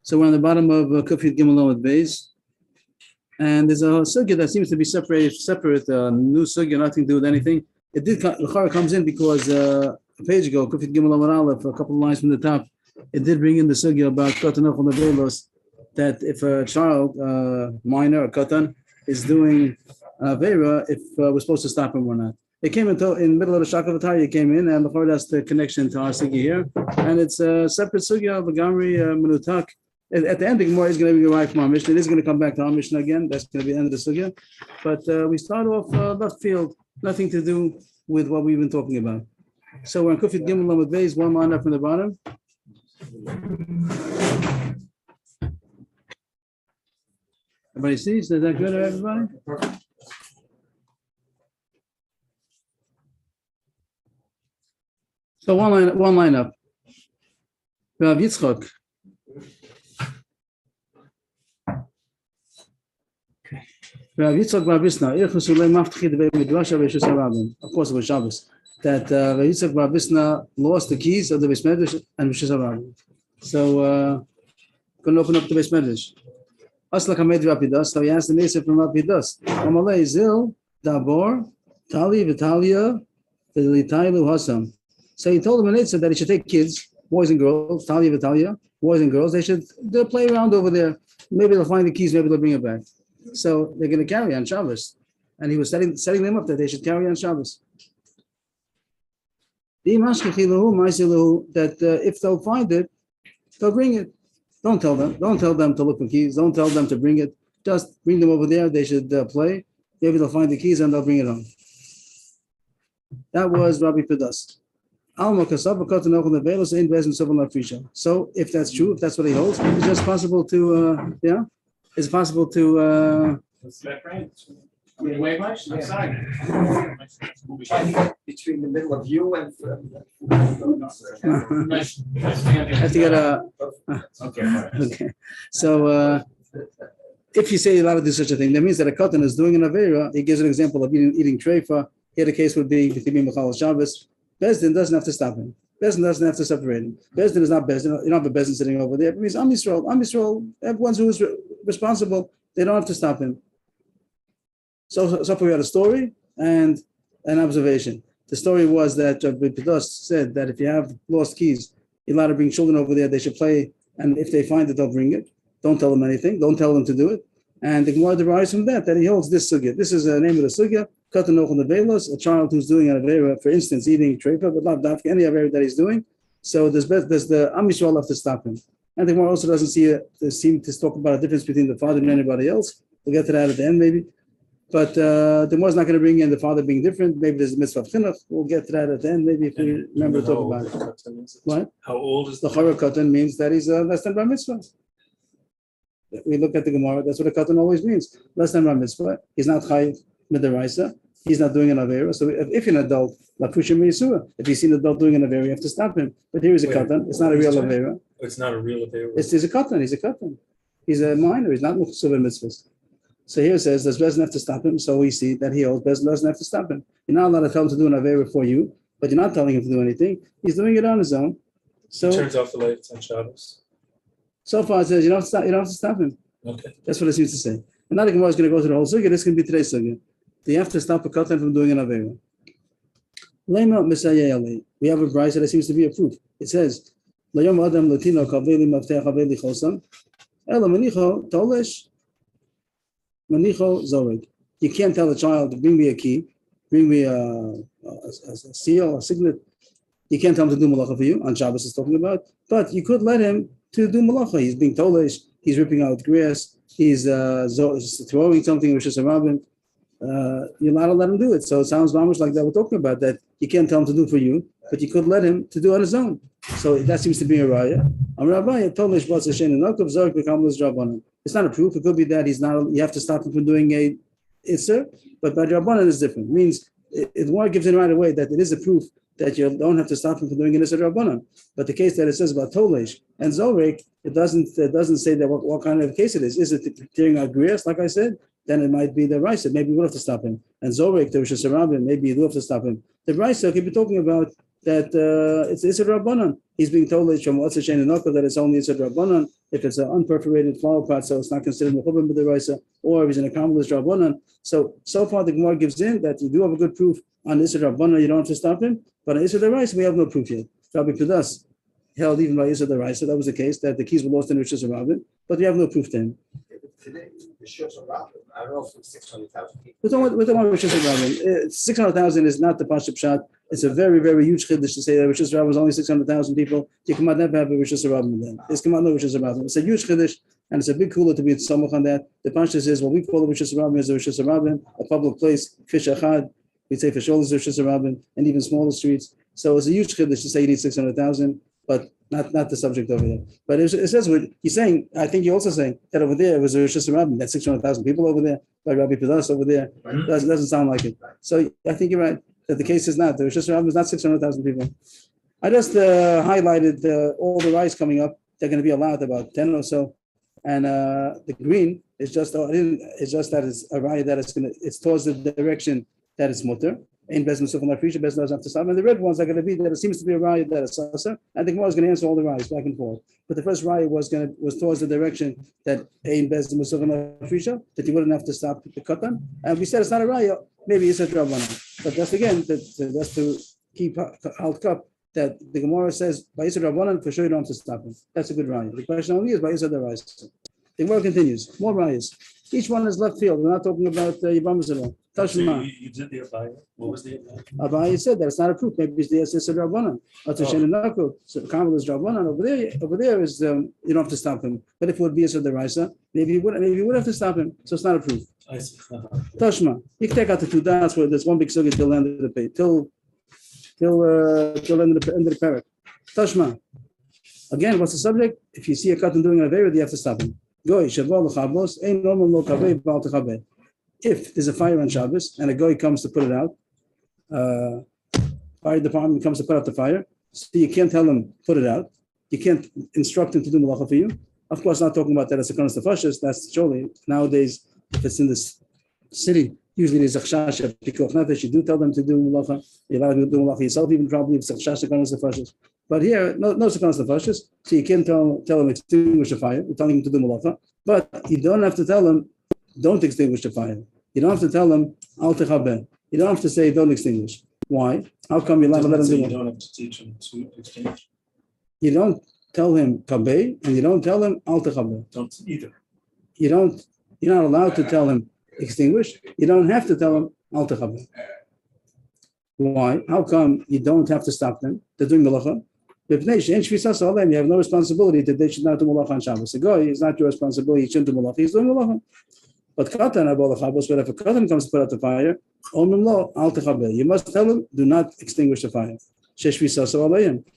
So we're on the bottom of Kufiyat Gimel with Beis. And there's a sugya that seems to be separate, new sugya, nothing to do with anything. It did, L'chara comes in because a page ago, Kufiyat Gimel Aleph, a couple of lines from the top, it did bring in the sugya about Katan Ochel Nevelos, that if a child, minor or Katan, is doing Avera, if we're supposed to stop him or not. It came in the middle of the Shakav Atari, it came in, and L'chara that's the connection to our sugya here. And it's a separate sugya, Bagamri Menutak. At the end, the Gemara is going to be right from our Mishnah. It is going to come back to our Mishnah again. That's going to be the end of the sugya. But we start off left field, nothing to do with what we've been talking about. So we're on Kufiyat Gimel Lamed Beis, one line up from the bottom. Everybody sees? Is that good, everybody? So one line up. Rav Yitzchak. Rav Yitzchak Bar Bisna, of course it was Shabbos, that Rav Yitzchak Bar Bisna lost the keys of the Beis Medrash and Rishus HaRabim. So couldn't open up the Beis Medrash. Aslak Hamed Rapidas, so he asked the Mesa from Rapidas, Amalei Zil, Dabor, Tali, Vitalia, Vitailu Hasam. So he told him that he should take kids, boys and girls, Tali, Vitalia, boys and girls, they'll play around over there. Maybe they'll find the keys, maybe they'll bring it back. So they're going to carry on Shabbos. And he was setting them up that they should carry on Shabbos. That if they'll find it, they'll bring it. Don't tell them to look for keys. Don't tell them to bring it. Just bring them over there. They should play. Maybe they'll find the keys and they'll bring it home. That was Rabbi Pedas. So if that's true, if that's what he holds, it's just possible to, it's possible to. Way much? I'm sorry. Between the middle of you and. I have to get a. Okay. So if you say you're allowed to do such a thing, that means that a katan is doing an avera. He gives an example of eating treifa. Here the case would be B'tibim B'chal Shabbos. Bezdin doesn't have to stop him. Bezdin doesn't have to separate him. Bezdin is not Bezdin. You don't have a Bezdin sitting over there. It means Am Yisrael, everyone who is responsible, they don't have to stop him. So we had a story and an observation. The story was that Rabbi Pedas said that if you have lost keys, you're allowed to bring children over there, they should play, and if they find it, they'll bring it. Don't tell them anything. Don't tell them to do it. And the Gemara derives from that he holds this sugya. This is the name of the sugya. Katan Ochel Nevelos, a child who's doing an avera, for instance, eating treifa, but not any avera that he's doing. So there's the Am Yisrael have to stop him. And the Gemara also doesn't seem to talk about a difference between the father and anybody else. We'll get to that at the end, maybe. But the Gemara's not going to bring in the father being different. Maybe there's a mitzvah of chinuch. We'll get to that at the end, maybe if we remember to talk about it. What? How old is the Chara Katan means that he's less than bar mitzvah. We look at the Gemara. That's what a Katan always means. Less than bar mitzvah. He's not chayiv midaraisa. He's not doing an avera. So if you're an adult, like Pushim Yisua, if you see an adult doing an avera, you have to stop him. But here is a Katan. It's not a real avera. It's not a real avera. He's a Katan. He's a Katan. He's a minor. He's not Mukhsuv mitzvahs. So here it says, does Bezdin have to stop him? So we see that he holds Bezdin doesn't have to stop him. You're not allowed to tell him to do an avera for you, but you're not telling him to do anything. He's doing it on his own. So he turns off the lights on Shabbos. So far it says you don't have to stop him. Okay. That's what it seems to say. And now the Gemara is going to go through the whole sugya. This can be today's sugya. Do you have to stop a katan from doing an avera? We have a brayso that seems to be a proof. It says, "Layom adam latino kaveli mafteach kaveli chosam, ela manicho tolesh." You can't tell the child to bring me a key, bring me a seal, a signet. You can't tell him to do malacha for you. On Shabbos is talking about, but you could let him to do malacha. He's being tolesh. He's ripping out grass. He's throwing something which is a rabbin. You're not allowed to let him do it. So it sounds almost like that we're talking about that. You can't tell him to do for you, but you could let him to do on his own. So that seems to be a raya. It's not a proof. It could be that he's not. You have to stop him from doing a itzer, but by Rabbanan is different. It means it more gives it right away that it is a proof that you don't have to stop him from doing an itzer Rabbanan. But the case that it says about tolesh and zorek, it doesn't say that what kind of case it is. Is it tearing out grass, like I said, then it might be the Raisa. Maybe you would have to stop him. And Zorek, the Rosh Hashanah, maybe you do have to stop him. The Raisa could be talking about that it's Isser Rabbanan. He's being told that it's only Isser Rabbanan if it's an unperforated flower pot, so it's not considered Mechubim with the Raisa, or if he's in a Kamalist Rabbanan. So far the Gemara gives in that you do have a good proof on Isser Rabbanan, you don't have to stop him, but on Isser the Raisa, we have no proof yet. Rabbi Pidas held even by Isser the Raisa, that was the case, that the keys were lost in Rosh Hashanah, but we have no proof to him. Today, the shows are rapid. I don't know if it's 600,000 people. We're talking about Rosh Hashanah. 600,000 is not the Pashup Shot. It's a very, very huge chiddush to say that Rosh Hashanah was only 600,000 people. You cannot never have a Rosh Hashanah then. It's come out no Rosh Hashanah. It's a huge chiddush, and it's a big cooler to be in Samach on that. The Pashup says what we call the Rosh Hashanah is the Rosh Hashanah, a public place, Fish Achad. We say Fish Olis Rosh Hashanah, and even smaller streets. So it's a huge chiddush to say you need 600,000, but not the subject over here. But it says what he's saying. I think you're also saying that over there was a Rosh Hashanah, that's 600,000 people over there, by Rabbi Pidas over there. Doesn't sound like it. So I think you're right that the case is not. The Rosh Hashanah is not 600,000 people. I just highlighted all the rice coming up. They're going to be allowed about 10 or so. And the green is just that it's a riot that it's towards the direction that it's mutter. In business of Afrisha, business doesn't have to stop. And the red ones are going to be that it seems to be a riot that is sasa. And the Gemara is going to answer all the riots back and forth. But the first riot was towards the direction that in business of Afrisha, that you wouldn't have to stop the katan. And we said it's not a riot. Maybe it's a Rabbanan. But that's again that's to keep out cup that the Gemara says by Yisra Rabbanan for sure you don't have to stop him. That's a good riot. The question only is by Yisra the riot. The Gemara continues. More riots. Each one is left field. We're not talking about yevamos at all. Tashma. You did the Abaya. What was the Abaya? Abaya said that it's not a proof. Maybe it's the Yisra Rabbanan. So Kamal is Rabbanan. Over there is you don't have to stop him. But if it would be Yisra the Raisa, maybe you would have to stop him. So it's not a proof. I see. Tashma. You can take out the two dots where there's one big sugi till the end of the page. Till end of the parak. Tashma. Again, what's the subject? If you see a katan doing an avera, you have to stop him. Goy shavol l'chavos ein normal lo kaveh b'al techaveh. If there's a fire on Shabbos and a goy comes to put it out, fire department comes to put out the fire, so you can't tell him put it out. You can't instruct him to do malacha for you. Of course, not talking about that as a konas tefashis. That's surely nowadays. If it's in this city, usually there's a chashash of pikuach nefesh. You do tell them to do malacha. You're allowed to do malacha yourself, even probably if it's a chashash of konas tefashis. But here, no sekonas tefashis, so you can't tell him extinguish the fire. You're telling him to do malacha, but you don't have to tell him don't extinguish the fire. You don't have to tell him al techabeh. You don't have to say don't extinguish. Why? How come you're allowed to let him do it? You don't have to teach him to extinguish. You don't tell him kabeh, and you don't tell him al techabeh. Don't either. You're not allowed to tell him extinguish. You don't have to tell him al techabeh. Why? How come you don't have to stop them? They're doing malacha. You have no responsibility that they should not do malacha on Shabbos. The guy is not your responsibility. He shouldn't do malacha. He's doing malacha. But katan if a katan comes to put out the fire, you must tell him do not extinguish the fire.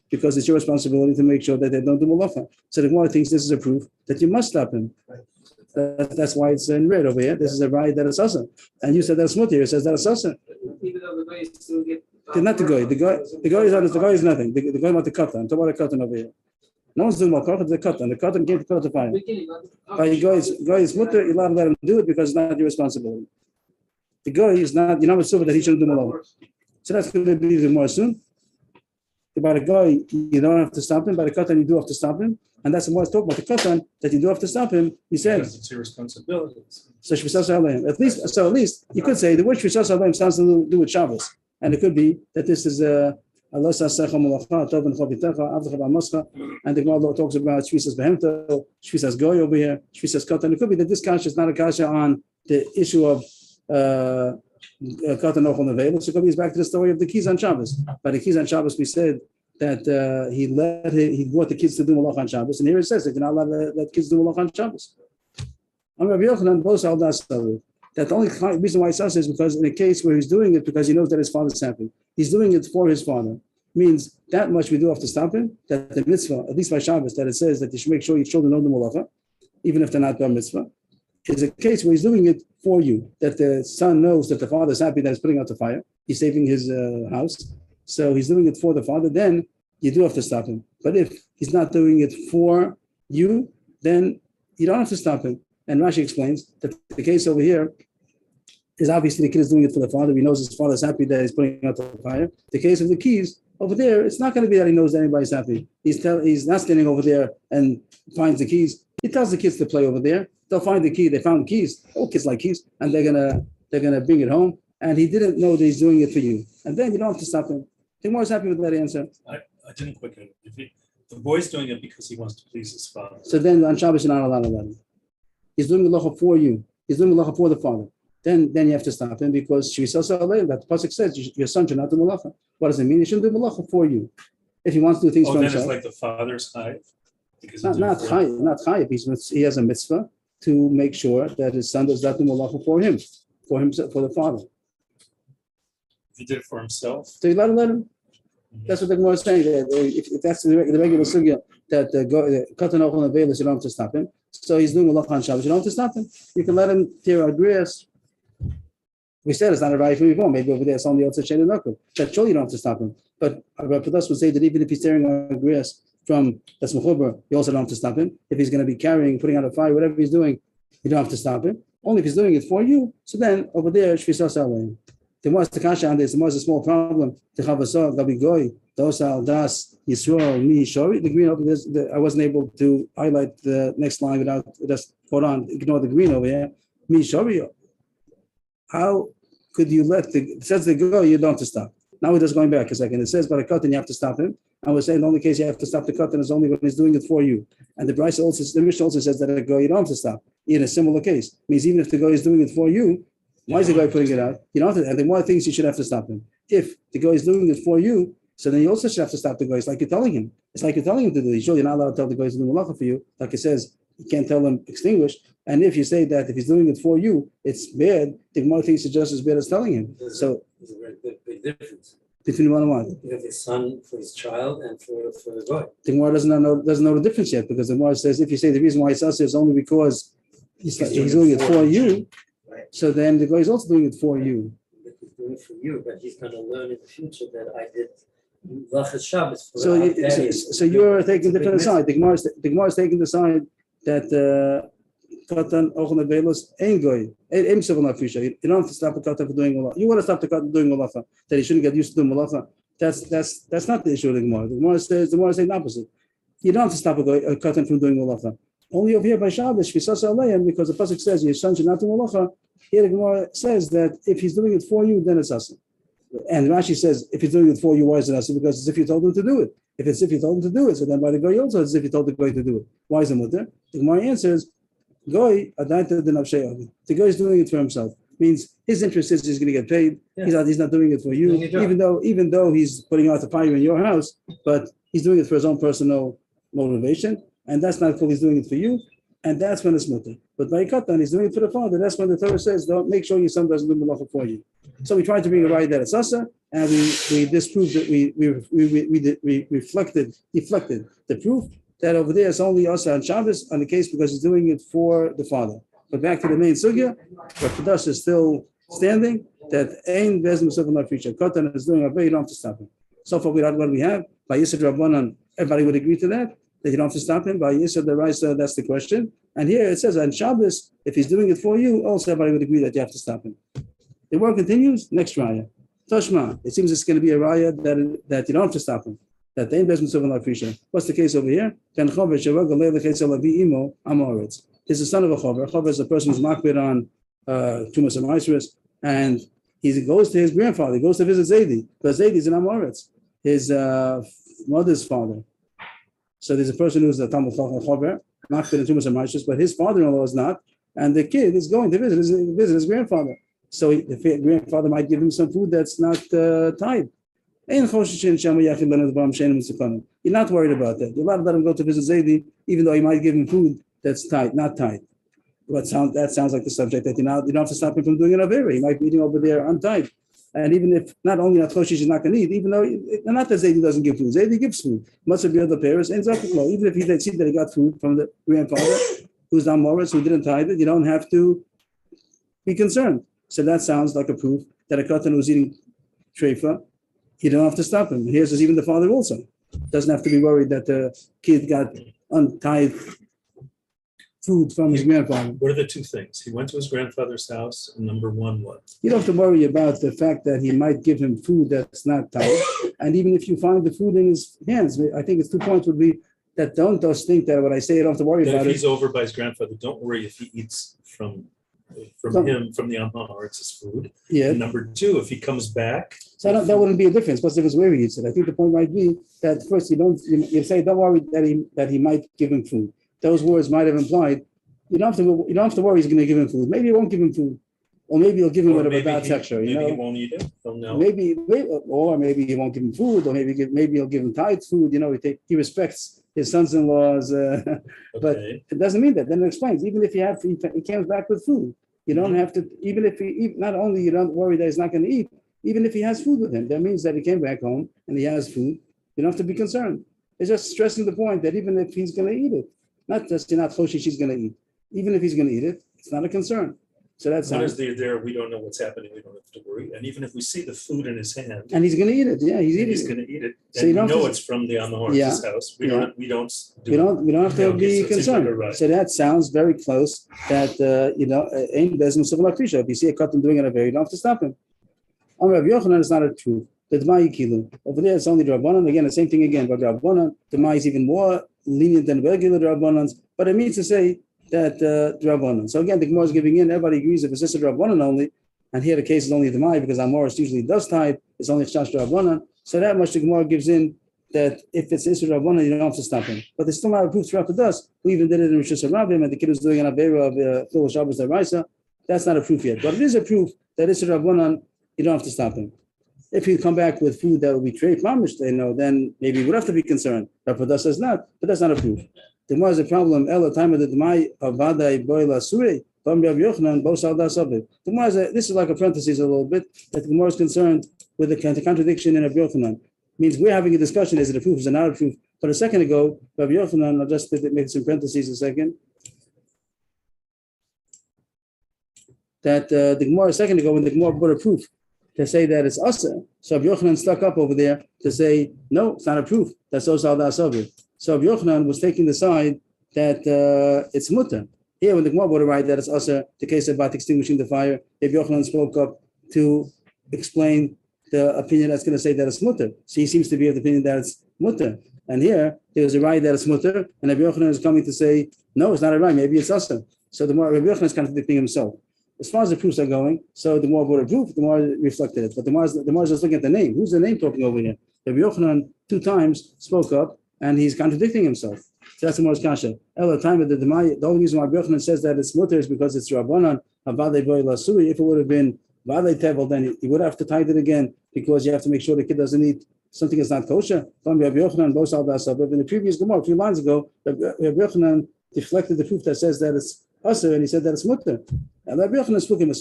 Because it's your responsibility to make sure that they don't do malacha. So the Gemara thinks this is a proof that you must stop him. That's why it's in red over here. This is a riot that is asa. And you said that's mutir. It says that is asa. Even though the guy still get not the guy. The guy is nothing. The guy about the katan. I'm talking about the katan over here. No one's doing malacha. It's the katan. The katan came to put out the fire. But the guy is mutter. You're allowed to let him do it because it's not your responsibility. The guy is not. You're not assuming that he shouldn't do malacha. So that's going to be the more soon. About a guy, you don't have to stop him. By the katan, you do have to stop him. And that's the more talk about the katan that you do have to stop him. He said, because it's your responsibility. So at least you could say the word shvisas alayim sounds to do with Shabbos, and it could be that this is and the Gemara talks about shvisas behemto, shvisas goy over here, shvisas katan. It could be that this kasha is not a kasha on the issue of katan ochel nevela. So it could be back to the story of the keys on Shabbos. By the keys on Shabbos, we said that he brought the kids to do malach on Shabbos, and here it says that you're not allowed to let kids do malach on Shabbos. Rabbi Yochanan both held that the only reason why he says is because in a case where he's doing it because he knows that his father's happy, he's doing it for his father. Means that much we do have to stop him. That the mitzvah, at least by Shabbos, that it says that you should make sure your children know the malacha, even if they're not bar mitzvah, is a case where he's doing it for you. That the son knows that the father's happy that he's putting out the fire, he's saving his house. So he's doing it for the father, then you do have to stop him. But if he's not doing it for you, then you don't have to stop him. And Rashi explains that the case over here is obviously the kid is doing it for the father. He knows his father's happy that he's putting out the fire. The case of the keys over there, it's not going to be that he knows that anybody's happy. He's not standing over there and finds the keys. He tells the kids to play over there. They'll find the key. They found the keys. All kids like keys, and they're gonna bring it home. And he didn't know that he's doing it for you. And then you don't have to stop him. Timur's happy with that answer. I didn't quite get it. The boy's doing it because he wants to please his father. So then on Shabbos you're not allowed to let him. He's doing the halacha for you. He's doing the halacha for the father. Then you have to stop him because that the pasuk says your son should not do malacha. What does it mean? He shouldn't do malacha for you. If he wants to do things for then himself. it's like the father's chayiv? Not chayiv. He has a mitzvah to make sure that his son does not do malacha for himself, for the father. If he did it for himself. So you let him. That's what the Gemara is saying. That if that's the regular sugya, that the katan ochel nevelis, you don't have to stop him. So he's doing malacha on Shabbos. You don't have to stop him. You can let him tear out grass. We said it's not a right for you. Maybe over there it's only also shade and knuckle. That surely you don't have to stop him. But Rapadas would say that even if he's tearing out grass from that's mechuber, you also don't have to stop him. If he's going to be putting out a fire, whatever he's doing, you don't have to stop him. Only if he's doing it for you. So then over there, shvisas alayim. The more the kasha on this, the more is a small problem. The chavasah, gabi goy, dosal das yisrael mi shori. The green over this, I wasn't able to highlight the next line without just hold on. Ignore the green over here. Mi shori. How could you let it says the go? You don't have to stop. Now we're just going back a second. It says, but a katan, you have to stop him. And we're saying the only case you have to stop the katan is only when he's doing it for you. And the Bryce also, the Mishnah also says that a go, you don't have to stop. In a similar case, means even if the guy is doing it for you, why is the guy putting it out? You don't have to. And the more things you should have to stop him. If the guy is doing it for you, so then you also should have to stop the guy. It's like you're telling him. It's like you're telling him to do it. Sure, you're not allowed to tell the guy to do malacha for you. Like it says, you can't tell him extinguish. And if you say that if he's doing it for you, it's bad, the more things are just as bad as telling him. So there's a very big difference between one and one. You have his son for his child and for the boy. The Gemara doesn't know the difference yet, because the Gemara says if you say the reason why he's us is only because he's doing it for you, right. So then the guy is also doing it for you. But he's doing it for you, but he's going to learn in the future that I did Lachas Shabbos for So you're taking the different side. The Gemara is taking the side that Katan Ochel Nevelos ain't going. You don't have to stop the Katan for doing malacha. You want to stop the Katan doing malacha, that he shouldn't get used to doing malacha. That's not the issue of the Gemara. The Gemara says the opposite. You don't have to stop a Katan from doing malacha. Only over here by Shabbos, because the pasuk says your son should not do malacha. Here the Gemara says that if he's doing it for you, then it's asa. And Rashi says if he's doing it for you, why is it asa? Because it's if you told him to do it. If it's if you told him to do it, so then by the goy also it's if you told the goy to do it. Why is it mutter? The Gemara answers, goy adaita the nafshei. The goy is doing it for himself. Means his interest is he's going to get paid. Yeah. He's not doing it for you, even though he's putting out the fire in your house, but he's doing it for his own personal motivation, and that's not cool. He's doing it for you, and that's when it's mutter. But by katan, he's doing it for the father. That's when the Torah says, "Don't make sure your son doesn't do malacha for you." So we tried to bring a right that it's asa, and we disproved that we deflected the proof that over there it's only asa on Shabbos on the case because he's doing it for the father. But back to the main sugya, but Kadash is still standing. That ain't business of my future. Katan is doing a way. You don't have to stop him. So far, what we have by Yisad Rabbanan, everybody would agree to that you don't have to stop him. By Yisad the Raisa, that's the question. And here it says on Shabbos, if he's doing it for you, also everybody would agree that you have to stop him. The work continues. Next raya, Toshma. It seems it's going to be a raya that you don't have to stop him. That the ain't business of my future. What's the case over here? He's the son of a chover. Chover is a person who's makbid on Tumas and Maisris, and he goes to his grandfather. He goes to visit Zaidi, because Zaidi is an Amoritz, his mother's father. So there's a person who's a Talmud Chover, makbid on Tumas and Maisris, but his father-in-law is not, and the kid is going to visit his grandfather. So the grandfather might give him some food that's not tied. You're not worried about that. You're allowed to let him go to visit Zaidi, even though he might give him food that's tied, not tied. But that sounds like the subject that you don't have to stop him from doing an avera. He might be eating over there untied. And even if not only not Choshish is not going to eat, even though not that Zaidi doesn't give food, Zaidi gives food. Must have been other parents ends up with low. Even if he did see that he got food from the grandfather who's not Morris, who didn't tie it, you don't have to be concerned. So that sounds like a proof that a katan who's eating treifa, you don't have to stop him. Here says even the father also doesn't have to be worried that the kid got untied food from his grandfather. What are the two things? He went to his grandfather's house, and number one, what? You don't have to worry about the fact that he might give him food that's not tight. And even if you find the food in his hands, I think it's 2 points would be that don't just think that when I say you don't have to worry That about if it. he's over by his grandfather, don't worry if he eats from him, from the Amar, it's his food. Yeah. And number two, if he comes back, So that wouldn't be a difference. What's the difference where he eats it? I think the point might be that first you say don't worry that he might give him food. Those words might have implied you don't have to worry he's going to give him food. Maybe he won't give him food, or maybe he'll give him with a bad texture. Maybe he won't eat it. He'll know. Or maybe he won't give him food, or maybe he'll give him tithe food. He respects his sons-in-laws, but Okay. it doesn't mean that. Then it explains even if he comes back with food, you don't have to. Even if he eat, not only you don't worry that he's not going to eat. Even if he has food with him, that means that he came back home and he has food. You don't have to be concerned. It's just stressing the point that even if he's going to eat it, not just you're not choshi she's going to eat. Even if he's going to eat it, it's not a concern. So that's As long how. as they're there, we don't know what's happening. We don't have to worry. And even if we see the food in his hand, And he's going to eat it. Yeah, he's eating he's it. going to eat it. So And you we don't know have to- it's from the Amahor's Yeah. house. We Yeah. don't. We don't. We don't have to Yeah, be okay, so it seems like concerned. a right. So that sounds very close. That ain't business of lakrisha. If you see a cotton doing it, you don't have to stop him. On Rav Yochanan, it's not a truth. The D'mai kilu over there, it's only Rabbanan. Again, the same thing again. But Rabbanan, D'mai is even more lenient than regular Rabbanans. But it means to say that Rabbanan. So again, the Gemara is giving in. Everybody agrees if it's just a Rabbanan only, and here the case is only D'mai because Amoris usually does type. It's only Chash Rabbanan. So that much the Gemara gives in that if it's Isra Rabbanan, you don't have to stop him. But there's still not a proof throughout the dust. Who even did it in Rosh Hashanah, and the kid was doing an Avera of Phil Shabbos Daraisa. That's not a proof yet. But it is a proof that Isra Rabbanan, you don't have to stop him. If you come back with food that will be trade mamish, then maybe you would have to be concerned. But Padah says not, but that's not a proof. The more is a problem. Ella time of the D'mai Avadai Boila Sure, Bam Rav Yochanan, Bosal Da Sabit. The more is this is like a parenthesis a little bit that the more is concerned with the contradiction in Rav Yochanan. Means we're having a discussion: is it a proof? Is it not a proof? But a second ago, Rav Yochanan, I'll just make some parentheses a second. That the Gemara a second ago, when the Gemara brought a proof to say that it's asa, so Rav Yochanan stuck up over there to say no, it's not a proof. That's osal da sabir. So Rav Yochanan was taking the side that it's mutter. Here, when the Gemara brought a right that it's asa, the case about extinguishing the fire, Rav Yochanan spoke up to explain the opinion that's going to say that it's mutter. So he seems to be of the opinion that it's mutter. And here, there's a right that it's mutter, and Rabbi Yochanan is coming to say, no, it's not a right, maybe it's asa. So the more Rabbi Yochanan is contradicting himself. As far as the proofs are going, so the more brought a proof, the more reflected it. But the more is just looking at the name. Who's the name talking over here? Rabbi Yochanan 2 times spoke up, and he's contradicting himself. So that's the more kasha. The time of the only reason why Rabbi Yochanan says that it's mutter is because it's Rabbanan, Avadei Boy Lasuri. If it would have been Vadei Tevel, then he would have to tithe it again because you have to make sure the kid doesn't eat something that's not kosher. In the previous Gemara, a few lines ago, Rabbi Yochanan deflected the proof that says that it's usher, and he said that it's mutter. And Rabbi Yochanan spoke him, Rabbi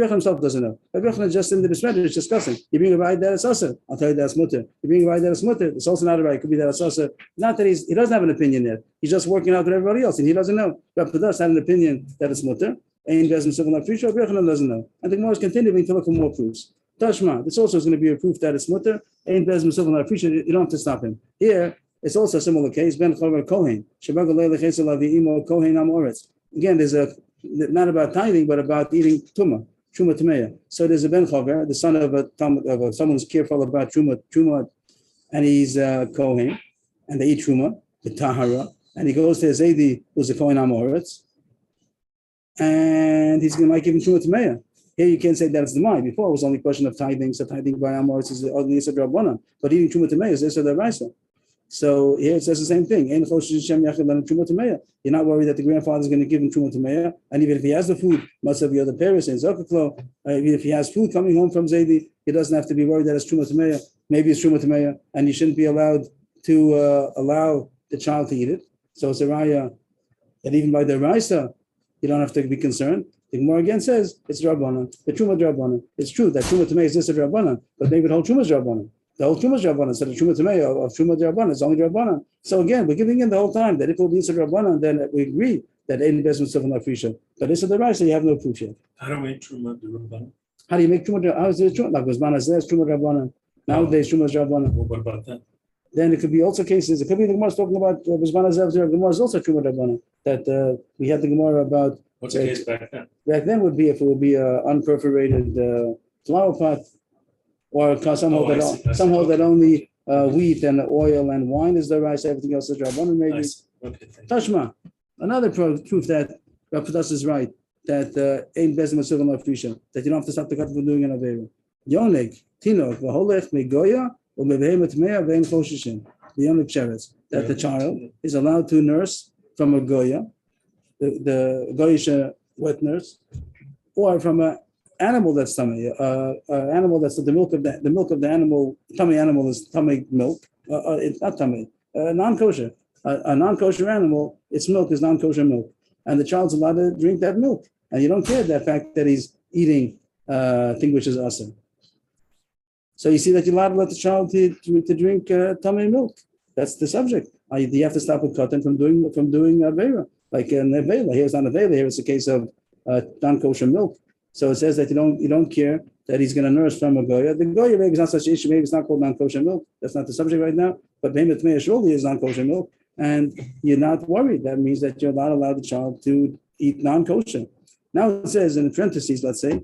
Yochanan himself doesn't know. Rabbi Yochanan just in the discussion is discussing. You bring a right that it's usher, I'll tell you that's mutter. You bring a right that it's mutter, it's also not a right. It could be that it's usher. Not that he doesn't have an opinion yet. He's just working out with everybody else, and he doesn't know. Rabbi Padas had an opinion that it's mutter. And doesn't know. And the Gemara is continuing to look for more proofs. Tashma, this also is going to be a proof that it's mutter. And you don't have to stop him. Here, it's also a similar case. Ben Chavar Kohen. Kohen Amoritz. Again, there's not about tithing, but about eating Truma Tameya. So there's a Ben Chavar, the son of someone who's careful about Truma, and he's Kohen, and they eat Truma, the Tahara, and he goes to his Zaidi, who's a Kohen Amoritz. And he's going to give him Truma Tameya. Here you can't say that it's the mind. Before it was only a question of tithing. So tithing by Amoritz is only Yisad Rabbanan. But eating Truma Tameya is Yisad Raisa. So here it says the same thing. You're not worried that the grandfather is going to give him Truma Tameya. And even if he has the food, must have the other parents in Zokaklo. Even if he has food coming home from Zaidi, he doesn't have to be worried that it's Truma Tameya. Maybe it's Truma Tameya. And you shouldn't be allowed to allow the child to eat it. So it's a raya that even by the Raisa, you don't have to be concerned. The Gemara again says it's Rabbanan, the Truma Rabbanan. It's true that Truma Tameya is this Rabbanan, but maybe the whole Truma is Rabbanan. The whole Truma is Rabbanan, so the Truma Tameya of Truma Rabbanan is only Rabbanan. So again, we're giving in the whole time that if it will be Rabbanan, then we agree that any business of an Afrisha. But this is the right, so you have no proof yet. How do we make Truma the Rabbanan? How do you make Truma? How is it Truma? Like Guzman says Truma Rabbanan. Nowadays Truma is Rabbanan. Well, what about that? Then it could be also cases. It could be the Gemara is talking about Bizman Azev. The Gemara is also true with Rabbana that we had the Gemara about. What's the case back then? Back then would be if it would be an unperforated flower pot, or somehow I see. that only wheat and oil and wine is the rice. Everything else is Rabbanan maybe. I see. Okay, thank you. Tashma, another proof that Rapadas is right, that ain't bezim asuvim lafisha, that you don't have to stop the cut from doing an avera. Yonek, Tinok, v'holech megoya, or mebehemet mea ve'en choshishin. The yonek sheretz, that the child is allowed to nurse from a goya, the goyish wet nurse, or from an animal that's tummy, animal that's the milk of the animal. Tummy animal is tummy milk. It's not tummy, non-kosher. A non-kosher animal, its milk is non-kosher milk, and the child's allowed to drink that milk, and you don't care the fact that he's eating thing which is awesome. So you see that you're allowed to let the child to drink tummy milk. That's the subject. You have to stop a katan from doing avera, like an avela. Here it's not avela. Here it's a case of non-kosher milk. So it says that you don't care that he's going to nurse from a goya. The goya maybe is not such an issue. Maybe it's not called non-kosher milk. That's not the subject right now. But behemoth meah surely is non-kosher milk, and you're not worried. That means that you're not allowed the child to eat non-kosher. Now it says in parentheses, let's say,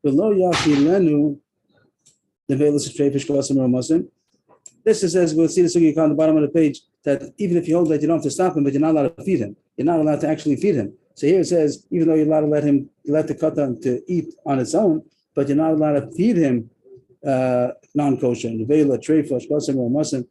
below yachilenu the veilus trefish kosim or muslim. This says we'll see the sugi on the bottom of the page that even if you hold that you don't have to stop him, but you're not allowed to feed him. You're not allowed to actually feed him. So here it says, even though you're allowed to let the katan to eat on its own, but you're not allowed to feed him non-kosher, nevela, trefish, kosim or muslim.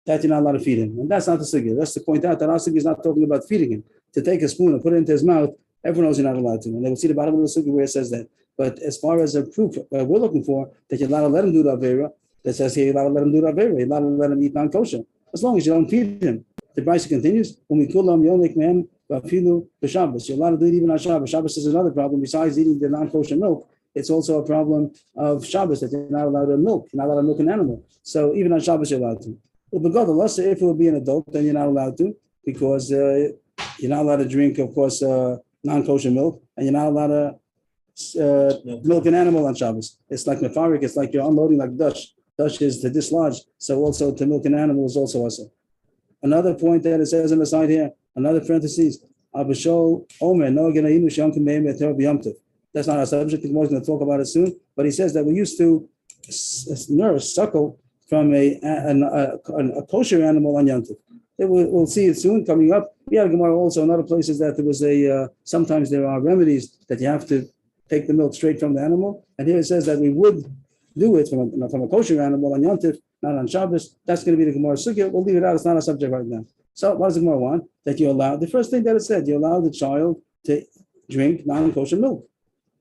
That you're not allowed to feed him, and that's not the sugi. That's to point out that our sugi is not talking about feeding him. To take a spoon and put it into his mouth, everyone knows you're not allowed to, and they will see the bottom of the sugi where it says that. But as far as a proof, we're looking for that you're allowed to let him do the avera. That says here you're allowed to let him do the avera. You're allowed to let him eat non-kosher, as long as you don't feed him. The Brisa continues, when we call him yonik man b'afilu b'Shabbos. You're allowed to do it even on Shabbos. Shabbos is another problem. Besides eating the non-kosher milk, it's also a problem of Shabbos that you're not allowed to milk. You're not allowed to milk an animal. So even on Shabbos you're allowed to. Well, but God, let's say if it would be an adult, then you're not allowed to, because you're not allowed to drink, of course, non-kosher milk, and you're not allowed to milk an animal on Shabbos. It's like mefarik. It's like you're unloading like dush. Dush is to dislodge. So also to milk an animal is also awesome. Another point that it says on the side here, another parenthesis, Abishol Omer, no Genainu Sham Kameim Eter B'Yom. That's not our subject. We're going to talk about it soon. But he says that we used to suckle from a kosher animal on Yom Tov. We'll see it soon coming up. We had a Gemara also in other places that there was sometimes there are remedies that you have to take the milk straight from the animal. And here it says that we would do it from a kosher animal on Yom Tov, not on Shabbos. That's going to be the Gemara Sugya. We'll leave it out. It's not a subject right now. So what does the Gemara want? That you allow, the first thing that it said, you allow the child to drink non-kosher milk.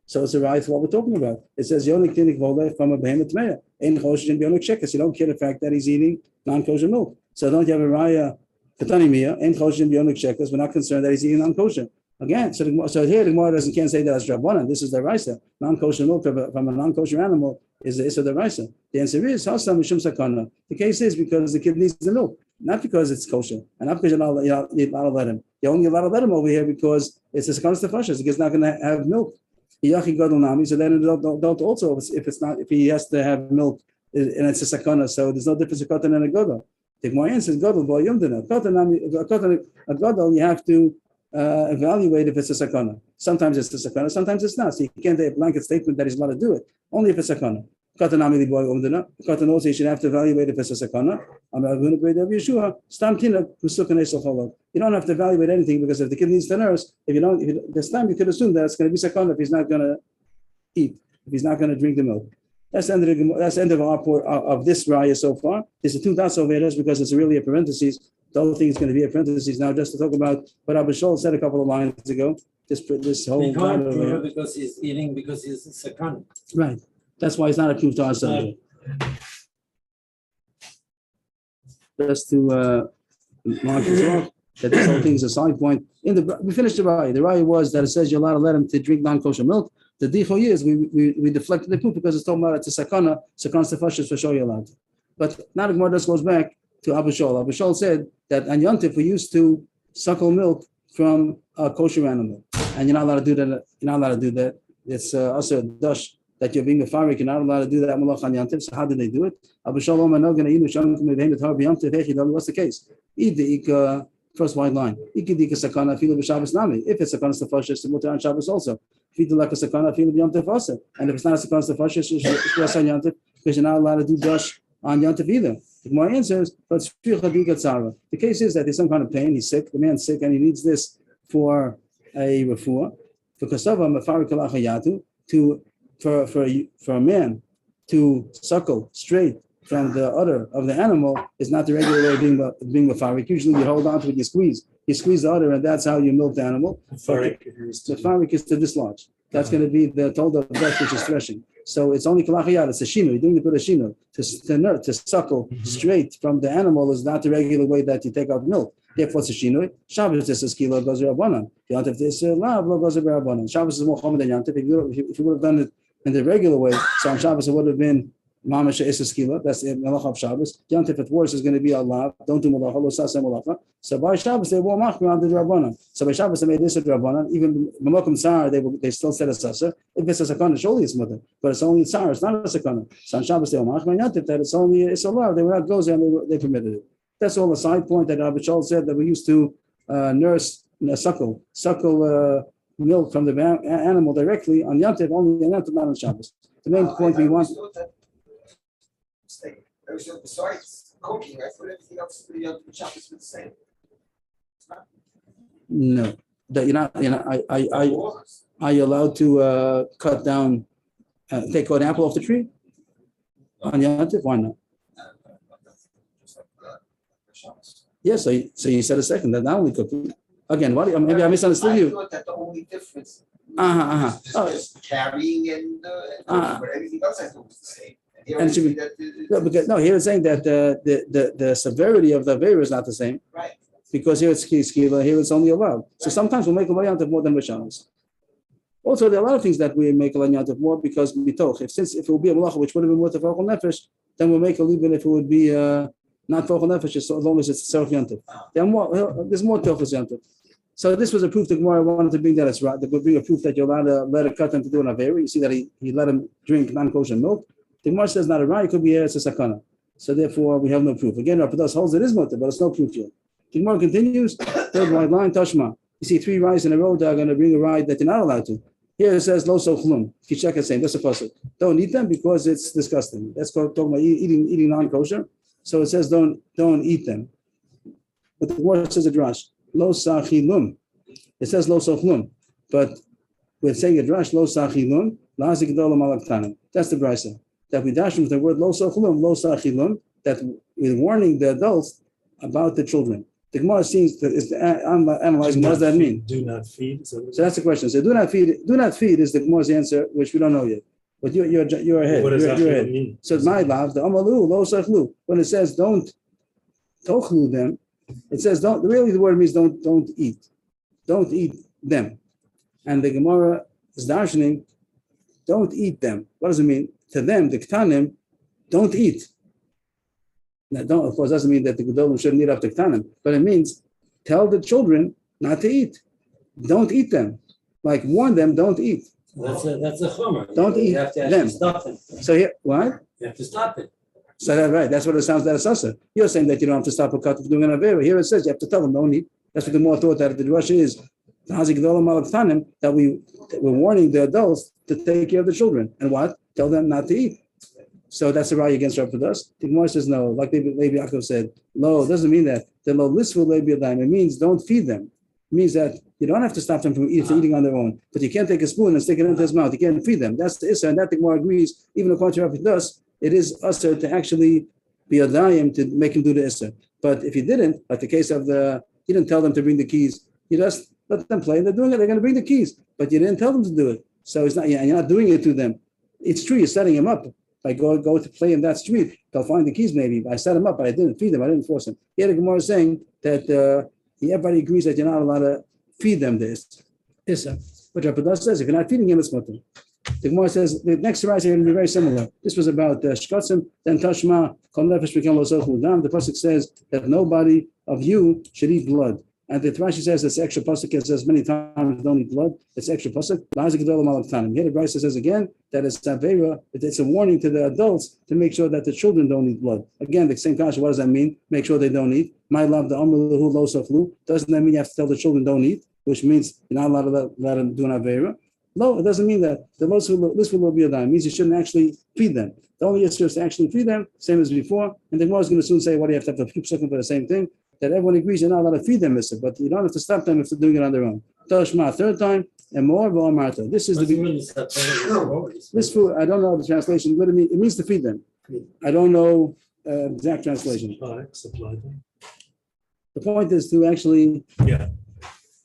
So it's a right for what we're talking about. It says, Yonik tinik vole from a behemoth meah. In kosher and yonik shekas. You don't care the fact that he's eating non-kosher milk. So don't you have a raya katani miyah, in kosher and yonik shekas. We're not concerned that he's eating non-kosher. Again, so here the Gemara can't say that as Rabbanan. This is the Raisa. Non-kosher milk from a non-kosher animal is the Issa the Raisa. The answer is Hasam Mishum Sakana. The case is because the kid needs the milk, not because it's kosher, and not because you're not allowed to let him. You're only allowed to let him over here because it's a Sakana Stefashas. The kid's not going to have milk. So then don't also if he has to have milk and it's a Sakana, so there's no difference in Katan and a Godel. The Gemara answers Godel Boyum Dina. A Godel you have to evaluate if it's a sakana. Sometimes it's a sakana, sometimes it's not. So you can't make a blanket statement that he's allowed to do it. Only if it's a sakana. Katan also you should have to evaluate if it's a sakana. You don't have to evaluate anything because if the kid needs to nurse, this time you could assume that it's going to be sakana if he's not going to eat, if he's not going to drink the milk. That's the end of our part of this raya so far. There's a two dots over here because it's really a parenthesis. The whole thing is going to be a parenthesis now, just to talk about what Abba Shaul said a couple of lines ago. This whole he can't prove because he's eating because he's a sakana. Right. That's why it's not a proof to our subject. Just to mark this off, that this whole thing is a side point. We finished the raya. The raya was that it says you're allowed to let him to drink non-kosher milk. The default is we deflected the proof because it's talking about it's a sakana stefashis for sure you're allowed to. But now the Gemara just goes back to Abba Shaul. Abba Shaul said that on Yom Tov we used to suckle milk from a kosher animal, and you're not allowed to do that. You're not allowed to do that. It's also dash that you're being mefarik, you're not allowed to do that malach on Yom Tov. So how did they do it? What's the case? First white line. If it's sakana, it's the fashion, it's mutar on Shabbos also. If like a sakana, feel Yom Tov also. And if it's not a sakana, it's the fashion, it's on Yom Tov because you're not allowed to do dash on Yom Tov either. The Gemara answers, but the case is that there's some kind of pain. He's sick. The man's sick, and he needs this for a refuah. For kasava mefarik kalachayatu for a man to suckle straight from the udder of the animal is not the regular way of being mefarik. Usually you hold on to it, you squeeze the udder, and that's how you milk the animal. Mefarik is to dislodge. That's going to be the told of breast, which is threshing. So it's only kalachayat. It's a shino. You're doing it with a shino to suckle straight from the animal is not the regular way that you take out milk. Therefore, it's a shino. Shabbos is a kilo goes rabbanan. Yantif is a lav goes rabbanan. Shabbos is more common than yantif. If you would have done it in the regular way, so on Shabbos it would have been Mamasha Isaskila, that's the Malach of Shabbos. Yantif at worst is going to be Allah. Don't do Malacha, lo sasa Malacha. So by Shabbos, they won't mark around the Rabbanan. So by Shabbos, they made this a Rabbanan. Even Malakum Tsar, they still said a sasa. If it's a sakana, surely it's mother. But it's only Tsar, it's not a sakana. So on Shabbos, they will mark around Yantif, that it's only it's Allah. They were not goes and they permitted it. That's all a side point that Rabbi Shaul said that we used to nurse, suckle milk from the animal directly on Yantif, only on Yantif, not on Shabbos. The main point we want. Besides cooking, I thought everything else for the Yom Tov Shabbos was the same. No, that you're not. Are you allowed to cut down, take an apple off the tree on Yom Tov? Why not? Yes. So you said a second that not only cooking. Again, what? Maybe I misunderstood you. I thought that the only difference Just carrying and but everything else I thought was the same. And should be, no, here it's saying that the severity of the Avera is not the same. Right. Because here it's Skila, here it's only allowed. So sometimes we'll make a Yantiv more than Rishonos. Also, there are a lot of things that we make a Yantiv more because mitoch. If it would be a Malacha, which would have been worth a Fochel Nefesh, then we'll make a even if it would be not Fochel Nefesh, as long as it's Serach Yantiv. There's more Tochas Yantiv. So this was a proof that Gemara wanted to bring that it's right. That would be a proof that you're allowed to let a katan to do an Avera. You see that he let him drink non-kosher milk. The Gemara says not a right, it could be it's a sakana. So therefore, we have no proof. Again, Rapadas holds it is mutter, but it's no proof yet. The Gemara continues, third white line, Tashma. You see 3 rides in a row that are going to bring a ride that you're not allowed to. Here it says, lo so chlum. If you check it, saying that's a pasuk. Don't eat them because it's disgusting. That's talking about eating non-kosher. So it says don't eat them. But the word says a drash, lo sachilum. It says lo so chlum. But we're saying a drash, lo sachilum, la zikdol malaktanim. That's the brisa. That we dash with the word lo sachilum, that we're warning the adults about the children. The Gemara seems that is analyzing what does that mean. Do not feed. So that's the question. So do not feed is the Gemara's answer, which we don't know yet. But you're ahead. What does that you're ahead. mean? So my love, the amalu lo sachlu. When it says don't tochlu them, it says don't. Really, the word means don't eat them. And the Gemara is darshaning, don't eat them. What does it mean? To them, the Ktanim, don't eat. Now, of course, doesn't mean that the Gedolim shouldn't eat up the Ktanim, but it means tell the children not to eat. Don't eat them. Like warn them, don't eat. That's a chumrah. Don't eat you have to them. Stop it. So here, what? You have to stop it. So that's right. That's what it sounds like a sasa. You're saying that you don't have to stop a cut from doing an avera. Here it says you have to tell them don't eat. That's what the more thought that the Rush is. That we're warning the adults to take care of the children. And what? Tell them not to eat. So that's a right against Rapadas. The Gemara says no. Like Levi Yaakov said, no, it doesn't mean that. The lo lisfu lebi yadayim. It means don't feed them. It means that you don't have to stop them from eating on their own. But you can't take a spoon and stick it into his mouth. You can't feed them. That's the issa, and that the Gemara agrees. Even according to Rapadas, it is usher to actually be a dayim to make him do the issa. But if you didn't, like the case of you didn't tell them to bring the keys. You just let them play. They're doing it. They're going to bring the keys, but you didn't tell them to do it. So it's not. You're not doing it to them. It's true. You're setting them up. If I go to play in that street, they'll find the keys. Maybe I set them up, but I didn't feed them. I didn't force them. Here the Gemara is saying that everybody agrees that you're not allowed to feed them this. Issa. But Rapadas says if you're not feeding him, it's mutter. The Gemara says the next rise are going to be very similar. This was about shkatzim, then tashma, kol nefesh became lo sochul dam. The pasuk says that nobody of you should eat blood. And the Rashi says it's extra pasuk. It says many times don't eat blood. It's extra pasuk. Here the Brisa says again that it's avera. It's a warning to the adults to make sure that the children don't eat blood. Again, the same kasha. What does that mean? Make sure they don't eat. My love the amalahu lo soflu. Doesn't that mean you have to tell the children don't eat? Which means you're not allowed to let them do an avera. No, it doesn't mean that. The most will be a dime means you shouldn't actually feed them. The only issue is to actually feed them, same as before. And the Gemara is going to soon say, what do you have to keep looking for the same thing? That everyone agrees you're not allowed to feed them, mister, but you don't have to stop them if they're doing it on their own. Toshma, third time, and more marta. This is this food. I don't know the translation. What it means? It means to feed them. I don't know exact translation. Supply them. The point is to actually. Yeah.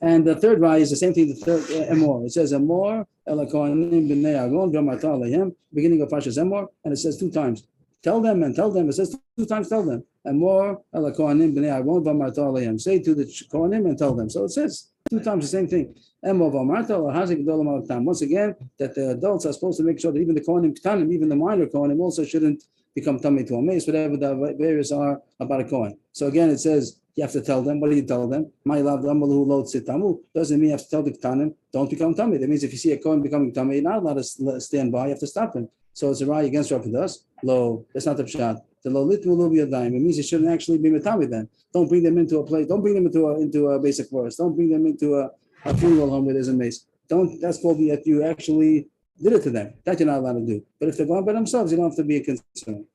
And the third rise is the same thing. The third emor. It says emor elakonim b'nei Aaron v'amarta aleihem. Beginning of Parshas Emor, and it says 2 times. Tell them and tell them. It says 2 times. Tell them. Emor elakonim b'nei Aaron v'amarta aleihem. Say to the kohanim and tell them. So it says 2 times the same thing. Emor v'amarta lahazik gedolim al. Once again, that the adults are supposed to make sure that even the kohanim ktanim, even the minor kohanim, also shouldn't become tummy to a mace, whatever the various are about a kohen. So again, it says. You have to tell them. What do you tell them? My love, doesn't mean you have to tell the ktanim, don't become tummy. That means if you see a kohen becoming tummy, you're not allowed to stand by. You have to stop him. So it's a rai against Rapidas. Lo, that's not the pshat. The lo lit will be a dime. It means you shouldn't actually be tummy then. Don't bring them into a place. Don't bring them into a basic forest. Don't bring them into a funeral home where there's a mace. That's called that you actually did it to them. That you're not allowed to do. But if they're going by themselves, you don't have to be a concern.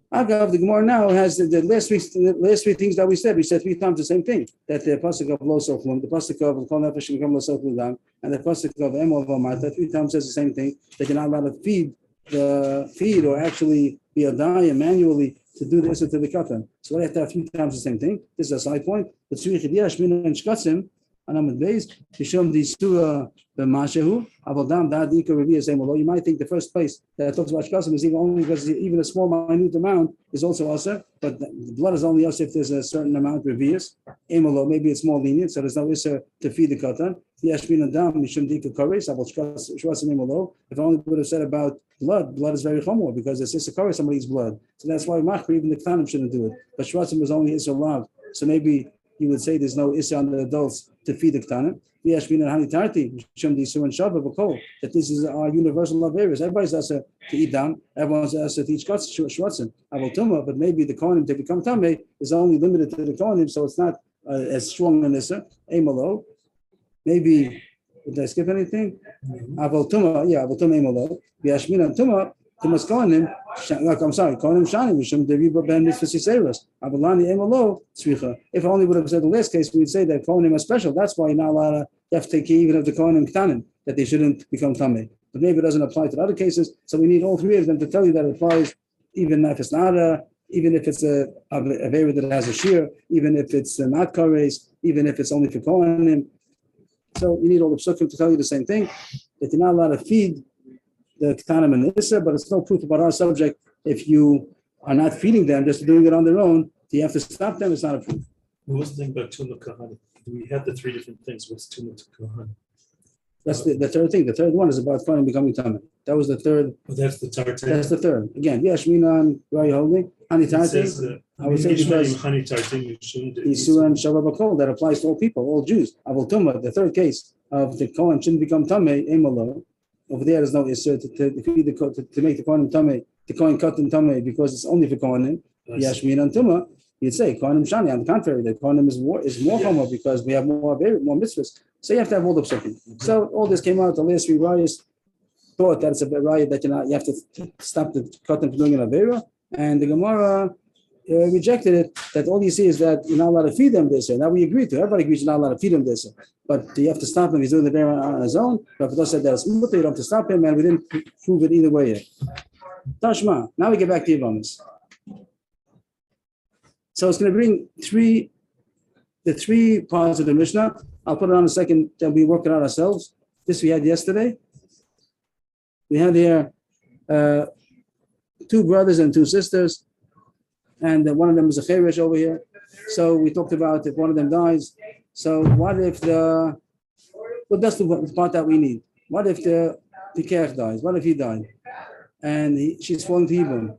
Agav, the Gemara now has the last 3 things that we said. We said 3 times the same thing. That the pasuk of lo soflum, the pasuk of kol nefesh become lo soflum, and the pasuk of emor v'amarta 3 times says the same thing. That you're not allowed to feed or actually be a daya manually to do this or to the katan. So we have to have a few times the same thing. This is a side point. The tzrich yediash min and shkatzim. Anamad Beis, Mishum the Surah B'Mashehu, Avaldam Dad Ika Reviya saying, although you might think the first place that talks about Shkasim is even only because even a small minute amount is also Asa, but the blood is only Asa if there's a certain amount Reviyas. Emolo, maybe it's more lenient, so there's no Issa to feed the Katan. Yashmin Adam, Mishum Dika Kares, Aval Shkasim Emolo. If I only would have said about blood is very chomo because it's Issa Kares, somebody eats blood. So that's why Machri, even the Ktanim shouldn't do it. But Shkasim is only Issa Lav. So maybe you would say there's no issue on the adults to feed the ktanim. That this is our universal love areas. Everybody's asked to eat down. Everyone's asked to eat shvatzim. But maybe the kohanim to become tameh is only limited to the kohanim, so it's not as strong an issa. Emalo. Maybe did I skip anything? Aval tuma, yeah, aval tuma emalo. V'yashmin and tuma. Tumas kohanim. I'm sorry, kohanim shani. Mishum deriva ben mitzvah avalani emalo tzricha. If I only would have said the last case, we would say that kohanim are special. That's why you're not allowed to. You have to take care even of the kohanim ktanim, that they shouldn't become tameh. But maybe it doesn't apply to the other cases. So we need all 3 of them to tell you that it applies, even if it's not even if it's a vera that has a shear, even if it's not kares, even if it's only for kohanim. So you need all the psukim to tell you the same thing, that you're not allowed to feed the ktanim and the issa, but it's no proof about our subject. If you are not feeding them, just doing it on their own, do you have to stop them? It's not a proof. What was the thing about tuma kahani? We had the 3 different things. What's tuma kahani? That's the third thing. The third one is about kohanim becoming tameh. That was the third. Oh, that's the tartan. That's the third. Again, Yashminan, where are you holding? Hani tartan. I would say because Isur and Shabbat that applies to all people, all Jews. Avol Tumah, the third case of the kohen shouldn't become tameh, emalo. Over there is no Isur to make the kohen tameh, the kohen cut in tameh because it's only for kohanim. Yashminan Tumah. You'd say kohanim shani. On the contrary, the kohanim is more homo because we have more mitzvahs. So you have to have all the psukim. So all this came out. The last 3 rayas thought that it's a raya that you have to stop the katan from doing an avera, and the Gemara rejected it. That all you see is that you're not allowed to feed them this. Now we agree to. Everybody agrees you're not allowed to feed him this, but you have to stop him. He's doing the avera on his own. Rabbi said that it's mutter. You don't have to stop him, and we didn't prove it either way yet. Tashma. Now we get back to yevamos. So it's going to bring the 3 parts of the Mishnah. I'll put it on a second, then we work it out ourselves. This we had yesterday. We had here 2 brothers and 2 sisters, and one of them is a cheresh over here. So we talked about if one of them dies. So what if that's the part that we need. What if the Pekech dies? What if he died? And she's falling to Yibum.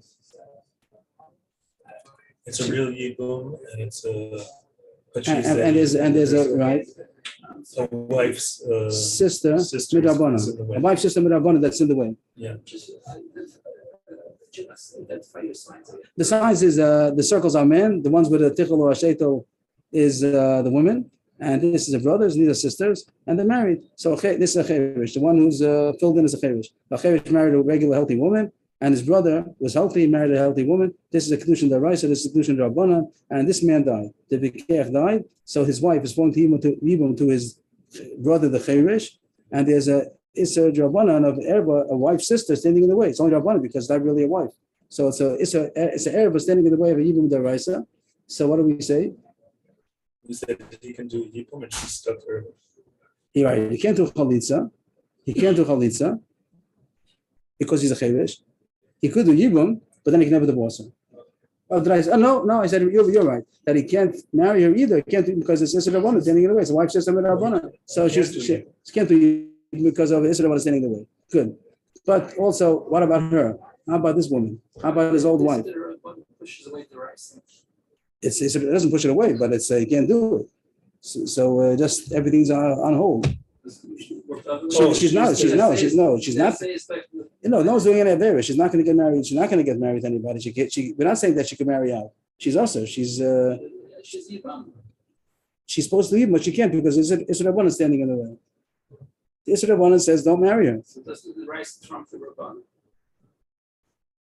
It's a real yibum, and it's a But And, she's there's a right a wife's sister sister midrabanan, is in the way. a wife's sister midrabanan that's in the way. Yeah. Just identify your signs. The signs is the circles are men, the ones with a tichel or a shetel is the women, and this is the brothers, these are sisters, and they're married. So this is a cherish. The one who's filled in is a cherish. A cherish married a regular healthy woman, and his brother was healthy, married a healthy woman. This is a kedushin daraisa, this is a kedushin darabbanan, and this man died. The vikech died, so his wife is going to yibum to his brother, the cherish, and there's a darabbanan of erba, a wife's sister standing in the way. It's only darabbanan because it's not really a wife. So it's an erba standing in the way of a yibum daraisa. So what do we say? He said he can do yibum and she's stuck her. Right. He can't do chalitza. He can't do chalitza because he's a cheresh. He could do yibum, but then he can never divorce her. Oh, did I say, no, I said you're right. That he can't marry her either. He can't do because it's Isra Rabbanah standing in the way. It's a wife's sister Rabbanah. So she can't do yibum because of Isra Rabbanah standing in the way. Good. But also, what about her? How about this woman? How about his old wife? Pushes away the rice. It doesn't push it away, but it's you can't do it. So just everything's on hold. She's not. No one's doing any avera. She's not going to get married. She's not going to get married to anybody. We're not saying that she can marry out. She's also she's supposed to leave, but she can't because Isra Rabbanah standing in the way. Isra Rabbanah says don't marry her. So doesn't the rice trump the Rabbanah?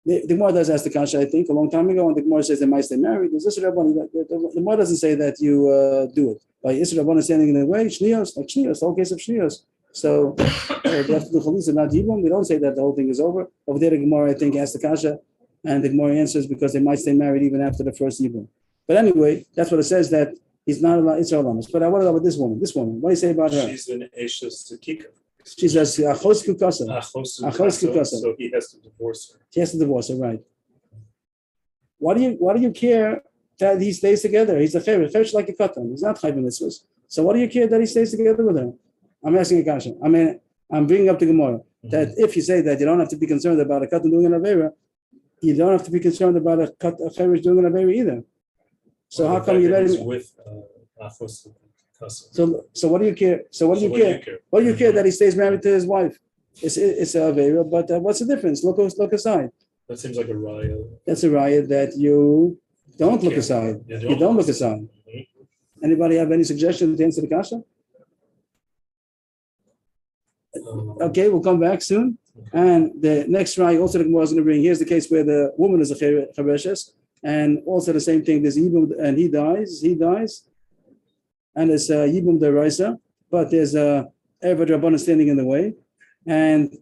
The Gemara does ask the kasha, I think, a long time ago, and the Gemara says they might stay married. The Gemara doesn't say that you do it. By Isra Rabbanah standing in the way, shnios, like shnios, the whole case of shnios. So they have to do chalitza, not yibum. We don't say that the whole thing is over. Over there, the Gemara, I think, asks the kasha, and the Gemara answers because they might stay married even after the first yibum. But anyway, that's what it says, that he's not allowed Isra Rabbanah. But what about this woman? This woman, what do you say about her? She's an Esha Sakika. She says, achos kukasa. So he has to divorce her. He has to divorce her, right? Why do you care that he stays together? He's a cherish. Cherish like a katan. He's not chayv mitzvahs. So why do you care that he stays together with her? I'm asking a kasha. I mean, I'm bringing up the Gemara that if you say that you don't have to be concerned about a katan doing an avera, you don't have to be concerned about a cherish doing an avera either. So how come you let him? With achos. So what do you care? What do you care that he stays married to his wife? It's a avera, but what's the difference? Look aside. That seems like a riot. That's a riot that you don't look aside. You don't look aside. Anybody have any suggestions to answer the kasha? Okay, we'll come back soon. And the next riot also the Gemara is going to bring. Here's the case where the woman is a chereshes, and also the same thing. There's yibum, and he dies, and it's yibum deraisa, but there's a Erev Rabbanah standing in the way. And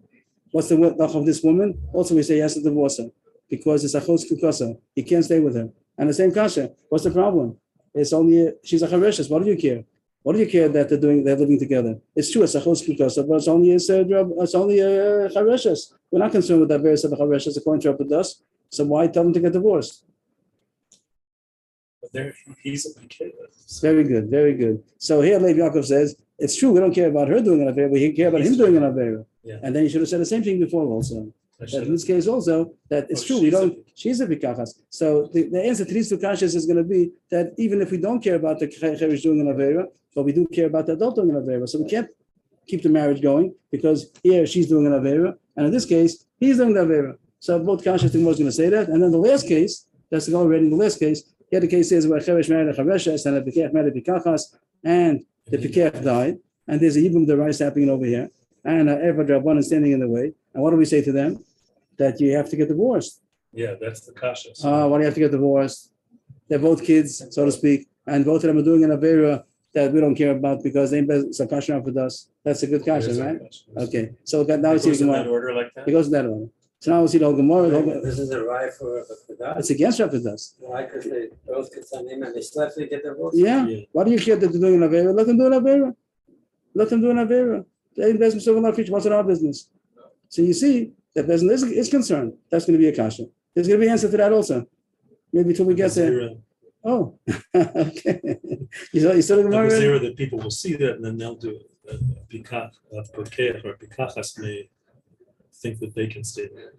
what's the word of this woman? Also, we say he has to divorce her because it's a chos kukasa. He can't stay with her. And the same kasha. What's the problem? It's only she's a chareshes. What do you care? What do you care that they're living together? It's true, it's a chos kukasa, but it's only a chareshes. We're not concerned with that various of the chareshes according to Rabbadas. So why tell them to get divorced? But there, he's a PK. Very good, very good. So here, Lev Yaakov says it's true. We don't care about her doing an avera. We care about him doing an avera. Yeah. And then you should have said the same thing before also. That in this case also, that it's true. We don't. She's a pikachas. So the answer to these two kashas is going to be that even if we don't care about the cherish doing an avera, but we do care about the adult doing an avera. So we can't keep the marriage going because here she's doing an avera, and in this case he's doing the avera. So both kashas, the Gemara is going to say that. And then the last case, that's the already in the last case. Here the case is where cherish married a chareshes and a pikach married a pikachas, and the pikach died, and there's a yibum derais happening over here, and Erev Rabbanah standing in the way. And what do we say to them? That you have to get divorced. Yeah, that's the kasha. Why do you have to get divorced? They're both kids, so to speak, and both of them are doing an avera that we don't care about because they it's a kasha for us. That's a good kasha, right? Okay, so now we see the Gemara. Order like that? It goes in that order. So now we see the whole Gemara. This is a right for Kedah. It's against Rabbadas. Why? Because they both Ketzanim and they slept to get divorced. Yeah. Why do you care that they're doing an avera? Let them do an avera. Let them do an avera. They invest in civil future. What's in our business? So you see that business is concerned. That's going to be a kasha. There's going to be an answer to that also. Maybe till we get there. Oh, okay. You saw the Gemara. That people will see that and then they'll do it. Pikach or pikachas may think that they can stay there.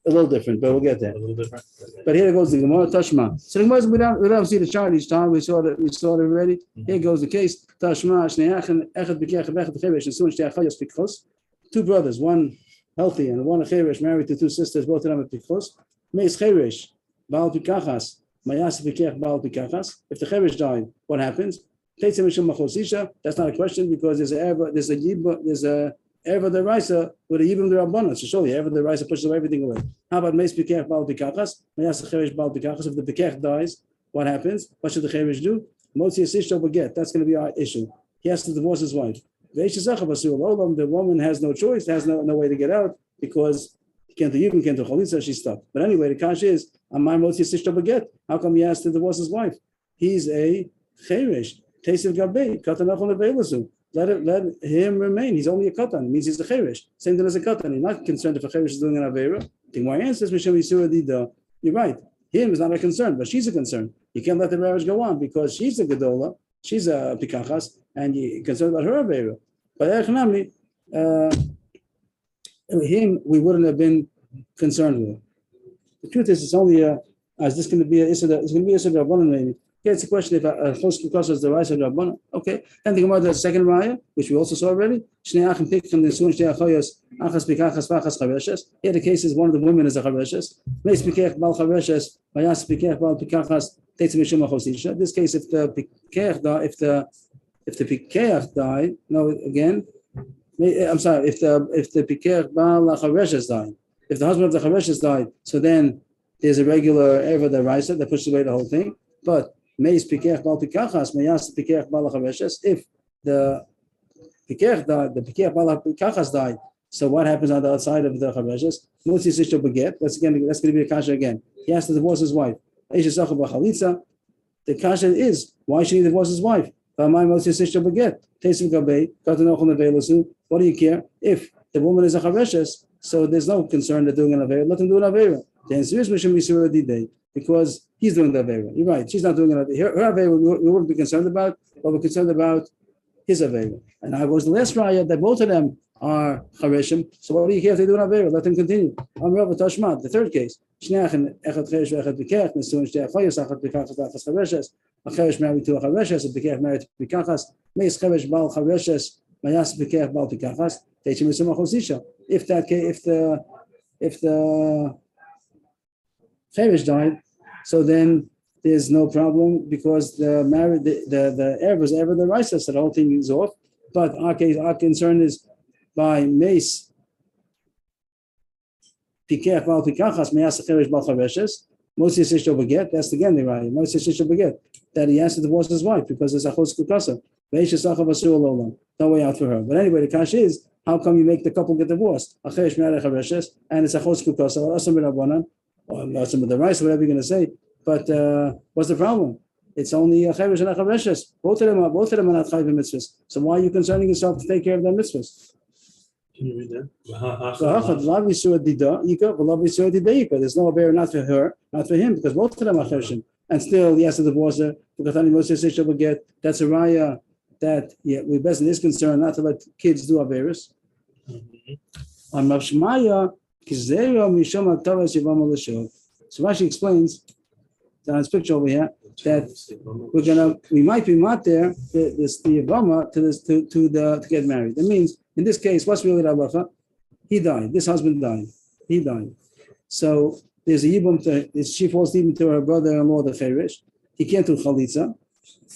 a little different, but we'll get there. A little different. But here goes the Gemara Tashma. So the Gemara, we don't see the chart each time. We saw it already. Here goes the case. Tashma Shneachen Echad B'Kech Echad B'Cheresh and Soon Shneachayos Pikchos. Two brothers, one healthy and one a Cheresh, married to two sisters, both of them at Pikchos. Meis Cheresh Baal Pikachas Mayas B'Kech Baal Pikachas. If the Cheresh died, what happens? That's not a question because there's a Erva the Raisa with a Yibum the Rabbanon. So surely Erva the Raisa pushes everything away. How about Meis Pikech Baal Pikachas? Mayas Cheresh Baal Pikachas. If the Pikech dies, what happens? What should the Cheresh do? Motzi Asisha Baget. That's going to be our issue. He has to divorce his wife. The woman has no choice, has no way to get out because he can't do Yibum, can't do Chalitza, she's stuck. But anyway, the Kash is, Amar Motzi Asisha Baget. How come he has to divorce his wife? He's a Cheresh. Tesiv Gabei. Katanachon Levelasu. Let him remain. He's only a katan. It means he's a cheresh. Same thing as a katan. He's not concerned if a cheresh is doing an avera. The my answer is you're right. Him is not a concern, but she's a concern. You can't let the marriage go on because she's a gedola, she's a pikachas, and you're concerned about her avera. But him we wouldn't have been concerned with. The truth is, it's only is this going to be a it's going to be a rabbanon maybe. Yeah, it's a question if a chos kukas is the Raisa Rabbanon. Okay, and the Gemara the second raya, which we also saw already. Shnei achim pikchem nesuin shnei achoyos achas pikachas v'achas chareshes. Here the case is one of the women is a chareshes. Meis pikech bal chareshes, vayas pikech bal pikachas teitz mishum achosisha. This case, if the pikech died, if the pikech died, no again. I'm sorry. If the pikech bal chareshes died, if the husband of the chareshes died, so then there's a regular erva the Raisa that pushes away the whole thing, but Meis pikech bal pikachas, meyas pikech bal chareshes. If the pikech died, the pikech bal pikachas died. So what happens on the outside of the chareshes? Motzi sishto baget. That's going to be a kasha again. He has to divorce his wife. The kasha is why should he divorce his wife? What do you care if the woman is a chareshes? So there's no concern that doing an avera. Let him do an avera. The answer is mishum yisur diday. Because he's doing the Avera. You're right. She's not doing it. Her Avera we wouldn't be concerned about, but we're concerned about his Avera. And I was the last raya that both of them are Chareshim. So what do you care if they do an Avera? Let them continue. I'm Rav Tashmat, the third case. Shneach echad cheresh ve'echad bikech, nesuin shtei achayos, achad bikachas v'achas chareshes, a cheresh married to a chareshes, a bikech married to bikachas, meis cheresh bal chareshes, mayas bikech bal bikachas, teitchim misum achosisha. If the Cheresh died, so then there's no problem because the heir was ever the Raisa, so the whole thing is off. But our concern is by Meis Pikech Bal Pikachas Meyas Cheresh Bal Chareshes Moses Ishto Baget. That's again the Raya. Moses Ishto Baget that he has to divorce his wife because it's a Chos Kukasa. No way out for her. But anyway, the kash is how come you make the couple get divorced? A Cheresh Meyas Chareshes and it's a Chos Kukasa. Asam B'Rabbanan. Or some of the rice, whatever you're going to say, but what's the problem? It's only a cheresh and a chareshes. Both of them are not chayv mitzvahs. So why are you concerning yourself to take care of their mitzvahs? Can you read that? There's no bear not for her, not for him, because both of them are chereshim, and still he has to divorce her. That's a raya that we best is concerned not to let kids do averis. On Rav Shmaya. So Rashi explains on his picture over here that we might be mat there the yevama to get married. That means in this case, what's really the halacha? He died. This husband died. He died. So there's a yibum. She falls even to her brother-in-law, the cheresh. He can't do chalitza,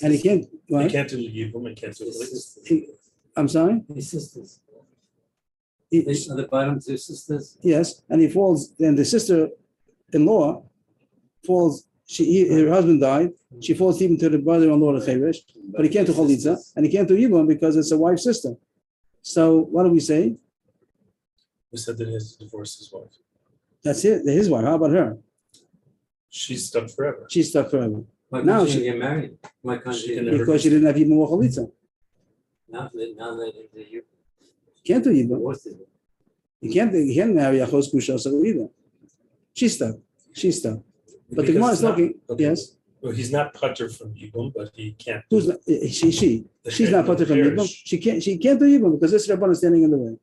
and he can't. What? He can't do yibum. He can't do chalitza. I'm sorry. His sisters. The bottom two sisters. Yes, and he falls. Then the sister-in-law falls. Her husband died. She falls even to the brother-in-law, the cheresh, but he can't do chalitza and he can't do yibum because it's a wife's sister. So what do we say? We said that he has to divorce his wife. That's it. His wife. How about her? She's stuck forever. She's stuck forever. Why Now can't she- she get married? Why can't She she? can never- Because she didn't have yibum or chalitza. Now that you Can't do yibum. divorced it. You can't marry a chos kushasa either. She's stuck. But the Gemara is looking. Okay. Yes. Well, he's not putter from yibum, but he can't. Who's not, she? The She's not cheresh- part of yibum. She can't do yibum because this rabbanon is standing in the way.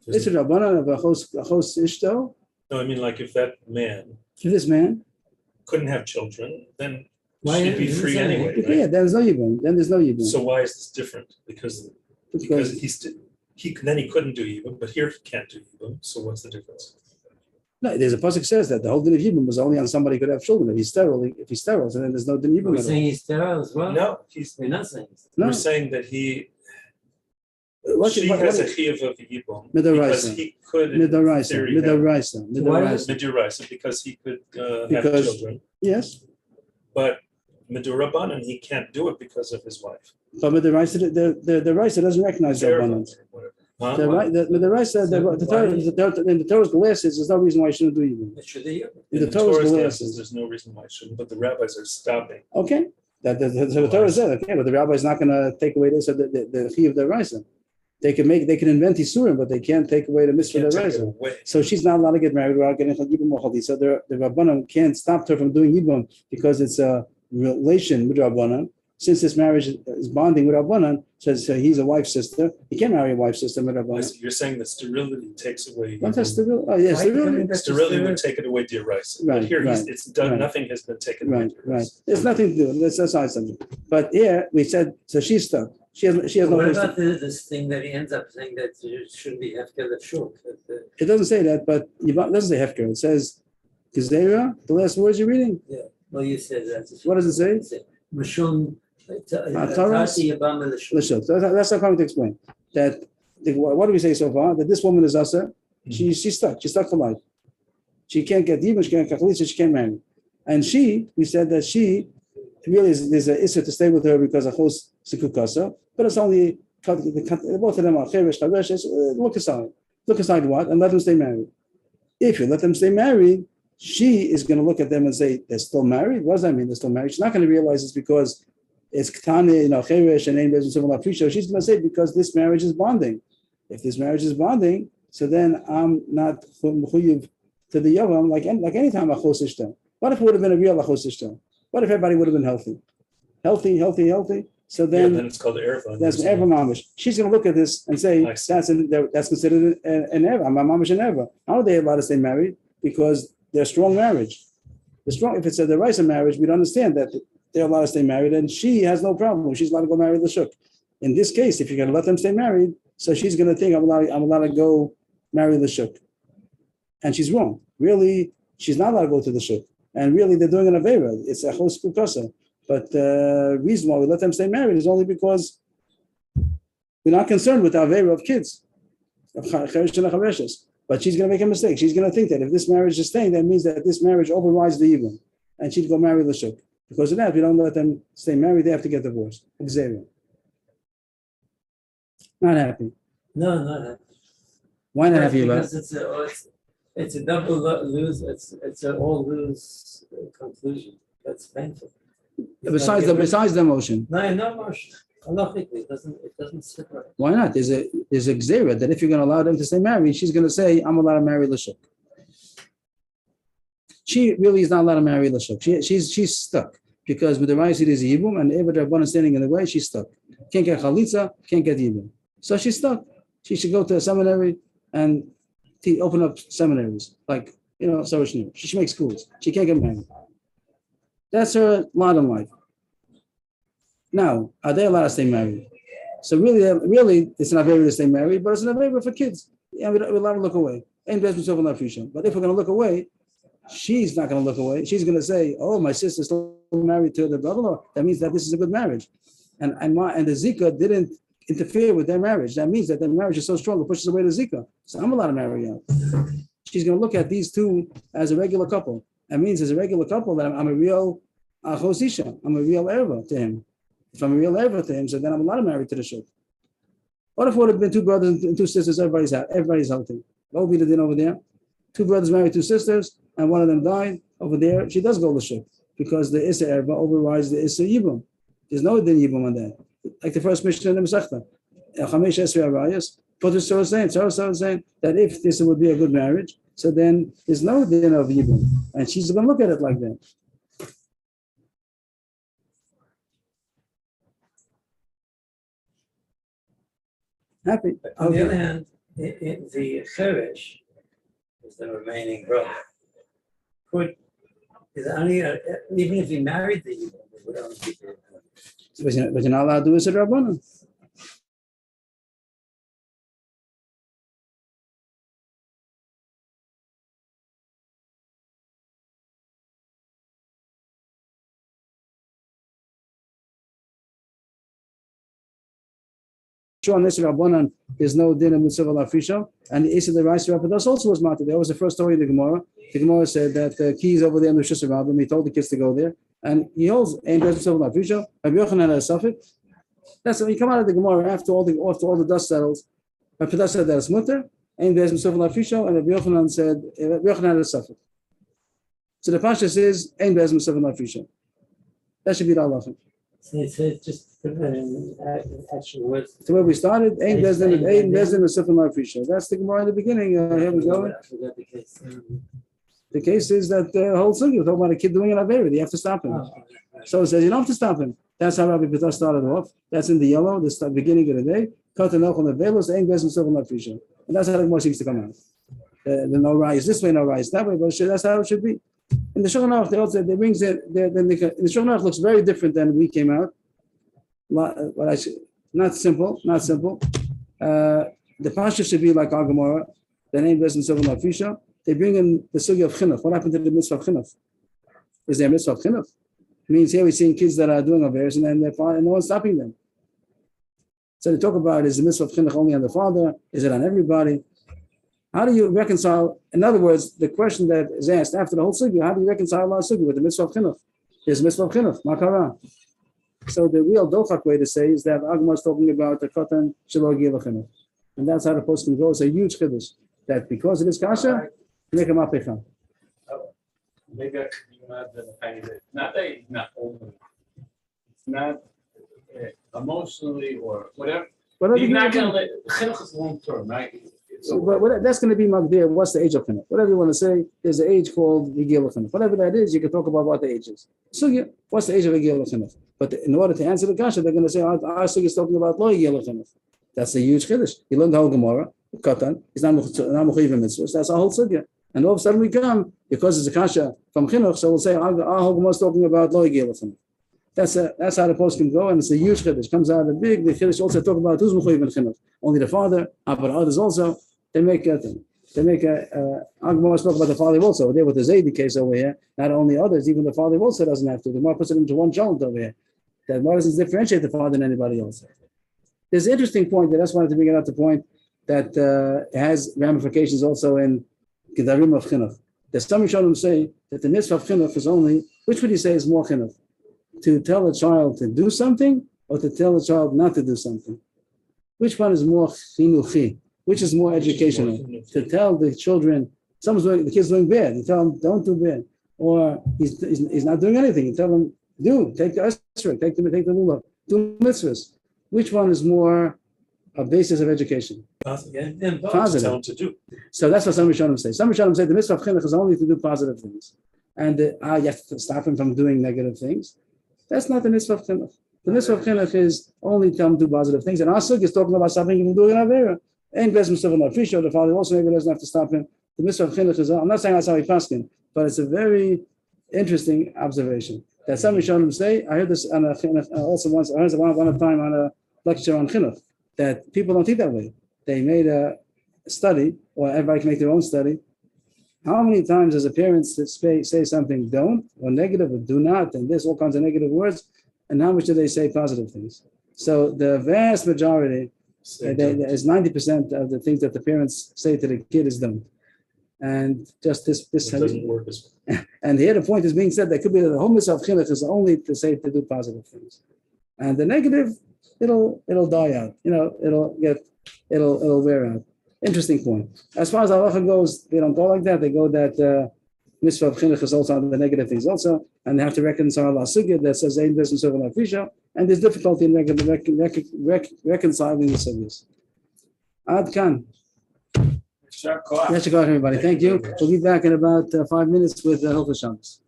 This is rabbanon of a chos ishto No, I mean, like if that man If this man, couldn't have children, then Why she'd be is it free saying- anyway, yeah, right? then there's no Yibum. Then there's no Yibum. So why is this different? Because because then he couldn't do Yibum, but here he can't do Yibum. So what's the difference? no, there's a pasuk says that the whole din of Yibum was only on somebody who could have children. If he's sterile, so then there's no din Are Yibum we at all. saying he's sterile as well? No, We're not saying he's No. we're saying that What- she what- has a what- chiyuv of Yibum Midoraisa. because he could, in Midoraisa, theory, have Midoraisa. Miduraisa, because he could have Because- children. Yes, But Midurabanan, he can't do it because of his wife. but Midoraisa, the Raisa doesn't recognize the Zerva abundance. or whatever. Huh? The right, the Raisa, in the Torah's glasses, there's no reason why you shouldn't do Yibum. It should be. In the the Torah's Torah's glasses. glasses, there's no reason why it shouldn't, but the rabbis are stopping. Okay, so the Torah said, okay, but the rabbi's not going to take away this, so the fee of the Raisa. They can invent Isurim, but they can't take away the mitzvah of Can't the take it Raisa. away. So she's not allowed to get married without getting Yibum Mochadi. So the Rabbanan can't stop her from doing Yibum because it's a relation with Rabbanan. Since this marriage is bonding with Rabbanan, so he's a wife's sister. He can't marry a wife's sister with Rabbanan. You're saying that sterility takes away. What's that sterility? Oh, yes, Why you sterility. coming back to Sterility would take it away, dear Rice. Right, But here, right, it's done. right. Nothing has been taken away. Right, dear right. Rice. There's nothing to do. That's aside subject. But here we said, so she's stuck. She has no What place to. about this thing that he ends up saying that you shouldn't be hefker lefshuk? It doesn't say that, but it doesn't say Hefker. It says Gezerah, the last words you're reading. Well, you said that. What does it say? Mashum. Taurus? Listen, so that's not coming to explain. That what do we say so far? That this woman is Asa. She's stuck. She's stuck for life. She can't get Yibum, she can't get Chalitza, she can't marry. And we said that she really there's an issue to stay with her because of host Sikukasa, but it's only both of them are Cheresh, Charesh. Look aside what? And let them stay married. If you let them stay married, she is going to look at them and say, they're still married? What does that mean? They're still married? She's not going to realize it's because it's Ktane, Cheresh, and Ein Bezin Civil Aprisha. She's going to say, because this marriage is bonding. If this marriage is bonding, so then I'm not Mechuyev to the Yavam like any time a Chosishta. What if it would have been a real Chosishta? What if everybody would have been healthy? Healthy. So then Then it's called Erva. that's an Erva Mamish. She's going to look at this and say, I see. that's considered an Erva. I'm a Mamish an Erva. How are they allowed to stay married? Because they're strong marriage. If it's a derisive marriage, we'd understand that they're allowed to stay married, and she has no problem. She's allowed to go marry the Shuk. In this case, if you're going to let them stay married, so she's going to think, I'm allowed to go marry the Shuk. And she's wrong. Really, she's not allowed to go to the Shuk. And really, they're doing an Avera. It's a Chos Kukasa. But the reason why we let them stay married is only because we're not concerned with the Avera of kids. Of Cheresh and Chareshes. But she's going to make a mistake. She's going to think that if this marriage is staying, that means that this marriage overrides the Yibum. And she'd go marry the Shuk. Because of that, if you don't let them stay married, they have to get divorced. Xavier. Not happy. No, not happy. Why not happy about it? Because it's a double lose. It's an all lose conclusion. That's painful. Besides the emotion. No emotion. Halachically, it doesn't separate. Why not? There's a Xera that if you're going to allow them to stay married, she's going to say, I'm allowed to marry Lashuk. She really is not allowed to marry Lashuk. She's stuck because with the right seed is Yibum and Eva Rabban is standing in the way, she's stuck. Can't get Chalitza, can't get Yibum. So she's stuck. She should go to a seminary and open up seminaries like, Sarah Shneur. She should make schools. She can't get married. That's her lot in life. Now, are they allowed to stay married? So really, it's not very to stay married, but it's not very for kids. Yeah, we're allowed to look away. But if we're going to look away, she's not going to look away. She's going to say, "Oh, my sister's still married to the brother-in-law. That means that this is a good marriage." And the Zika didn't interfere with their marriage. That means that their marriage is so strong it pushes away the Zika. So I'm allowed to marry out. She's going to look at these two as a regular couple. That means as a regular couple that I'm a real Chosisha. I'm a real Erva to him. If I'm a real Erva to him, so then I'm allowed to marry to the Shuk. What if it would have been two brothers and two sisters? Everybody's healthy. What would be the din over there? Two brothers married two sisters, and one of them died. Over there, she does go to Shuk because the Issa Erva overrides the Issa Yibum. There's no din Yibum on that. Like the first mission in the Masechta. Chamesh Esrei Arayos. But the Torah is saying that if this would be a good marriage, so then there's no din of Yibum. And she's going to look at it like that. Happy. On the other hand, the Cheresh, is the remaining brother. Is only even if he married the Yibam, it would only be the Rabbanan. But you're not allowed to do it, Rabbanan. Sure, on this Rabbanan, there's no din of mitzvah lafrisha, and the Asa the Rice Rabbanas also was matter. That was the first story of the Gemara. The Gemara said that the keys over there in the Shus Rabbim. He told the kids to go there, and he holds ain't mitzvah lafrisha. Rabbi Yochanan had a suffix. That's when you come out of the Gemara after all the dust settles. Rabbi Pedah said that it's mutter, ain't mitzvah lafrisha, and Rabbi Yochanan said Rabbi Yochanan had a suffix. So the Pasha says ain't mitzvah lafrisha. That should be the halacha. So it's just put it in actual words. So where we started, ain't bezin mitzvah lafrisha. That's the Gemara in the beginning. Here we go. I forgot the case. The case is that the whole sugi, we're talking about a kid doing an avera, you have to stop him. So it says you don't have to stop him. That's how Rabbi Pedah started off. That's in the yellow, the beginning of the day. And that's how the Gemara seems to come out. The no rise this way, no rise that way, but that's how it should be. In the Shulchan Aruch, they brings it. The Shulchan Aruch looks very different than we came out. Not simple. The Pasha should be like our Gemara. The name doesn't serve Lafisha. They bring in the sugi of chinuch. What happened to the mitzvah of chinuch? Is there a mitzvah of chinuch? It means here we're seeing kids that are doing affairs and then no one's stopping them. So they talk about, is the mitzvah of chinuch only on the father? Is it on everybody? How do you reconcile? In other words, the question that is asked after the whole sugi, how do you reconcile our sugi with the mitzvah of chinuch? There's a mitzvah of chinuch, makara. So the real dochak way to say is that Agma is talking about the katan shelo gila chinuch, and that's how the post can go. It's a huge chiddush that because it is kasha, make a mapecha. Maybe I could add the tiny bit. Not that he's not old. It's not emotionally or whatever. He's not going to let chinuch is long term, right? So, but that's going to be magdir. What's the age of chinuch? Whatever you want to say, there's an age called yigil chinuch. Whatever that is, you can talk about what the age is. So yeah, what's the age of yigil chinuch? But in order to answer the kasha, they're going to say our sugi is talking about lo yigil chinuch. That's a huge chiddush. You learn the whole Gemara. Katan is not mechuyev mitzvahs. That's our whole sugya. And all of a sudden we come because it's a kasha from chinuch, so we'll say our whole Gemara is talking about lo yigil chinuch. That's how the post can go, and it's a huge chiddush. Comes out of the chiddush also talk about who's mechuyev in chinuch. Only the father, but others also. They make a Gemara spoke about the father also. There with the Zaidi case over here, not only others, even the father also doesn't have to. The Gemara puts it into one joint over here. That Gemara doesn't differentiate the father than anybody else. There's an interesting point that I just wanted to bring it out the point that has ramifications also in Gedarim of Chinuch. There's some Rishonim say that the mitzvah of Chinuch is only, which would you say is more Chinuch? To tell a child to do something or to tell a child not to do something? Which one is more chinuchi? Which is more educational? To tell the children, the kid's doing bad, you tell them don't do bad, or he's not doing anything. You tell them take the esrog, take the lulav, do mitzvahs. Which one is more a basis of education? Positive. To do. So that's what some Rishonim say. Some Rishonim say the mitzvah of chinuch is only to do positive things, and you have to stop him from doing negative things. That's not the mitzvah of chinuch. The mitzvah of chinuch is only to do positive things, and our sugi is talking about something you can do in avera. Ain't best mitzvah not fisher. The father also maybe doesn't have to stop him. The mitzvah of chinuch is. I'm not saying that's how he paskin, but it's a very interesting observation that some Rishonim say. I heard this on also once. I heard one time on a lecture on chinuch that people don't think that way. They made a study, or everybody can make their own study. How many times does a parent say something don't or negative or do not, and there's all kinds of negative words, and how much do they say positive things? So the vast majority. Is 90% of the things that the parents say to the kid is done, and just this doesn't work as well. And here the point is being said that could be that the whole mitzvah of chinuch is only to say to do positive things, and the negative it'll die out. It'll wear out. Interesting point. As far as halacha goes, they don't go like that. They go that mitzvah of chinuch is also on the negative things also, and they have to reconcile our sugya that says ein doesn't serve an official. And there's difficulty in reconciling the sugyas. Ad kan. Yes, everybody. Thank you. We'll be back in about 5 minutes with Hilchos Shabbos.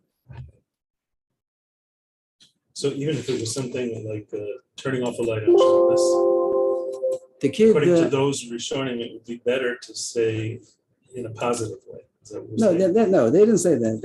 So even if it was something like turning off a light on Shabbos, the kid, according to those Rishonim, it would be better to say in a positive way. Is that what we're saying? No, they didn't say that.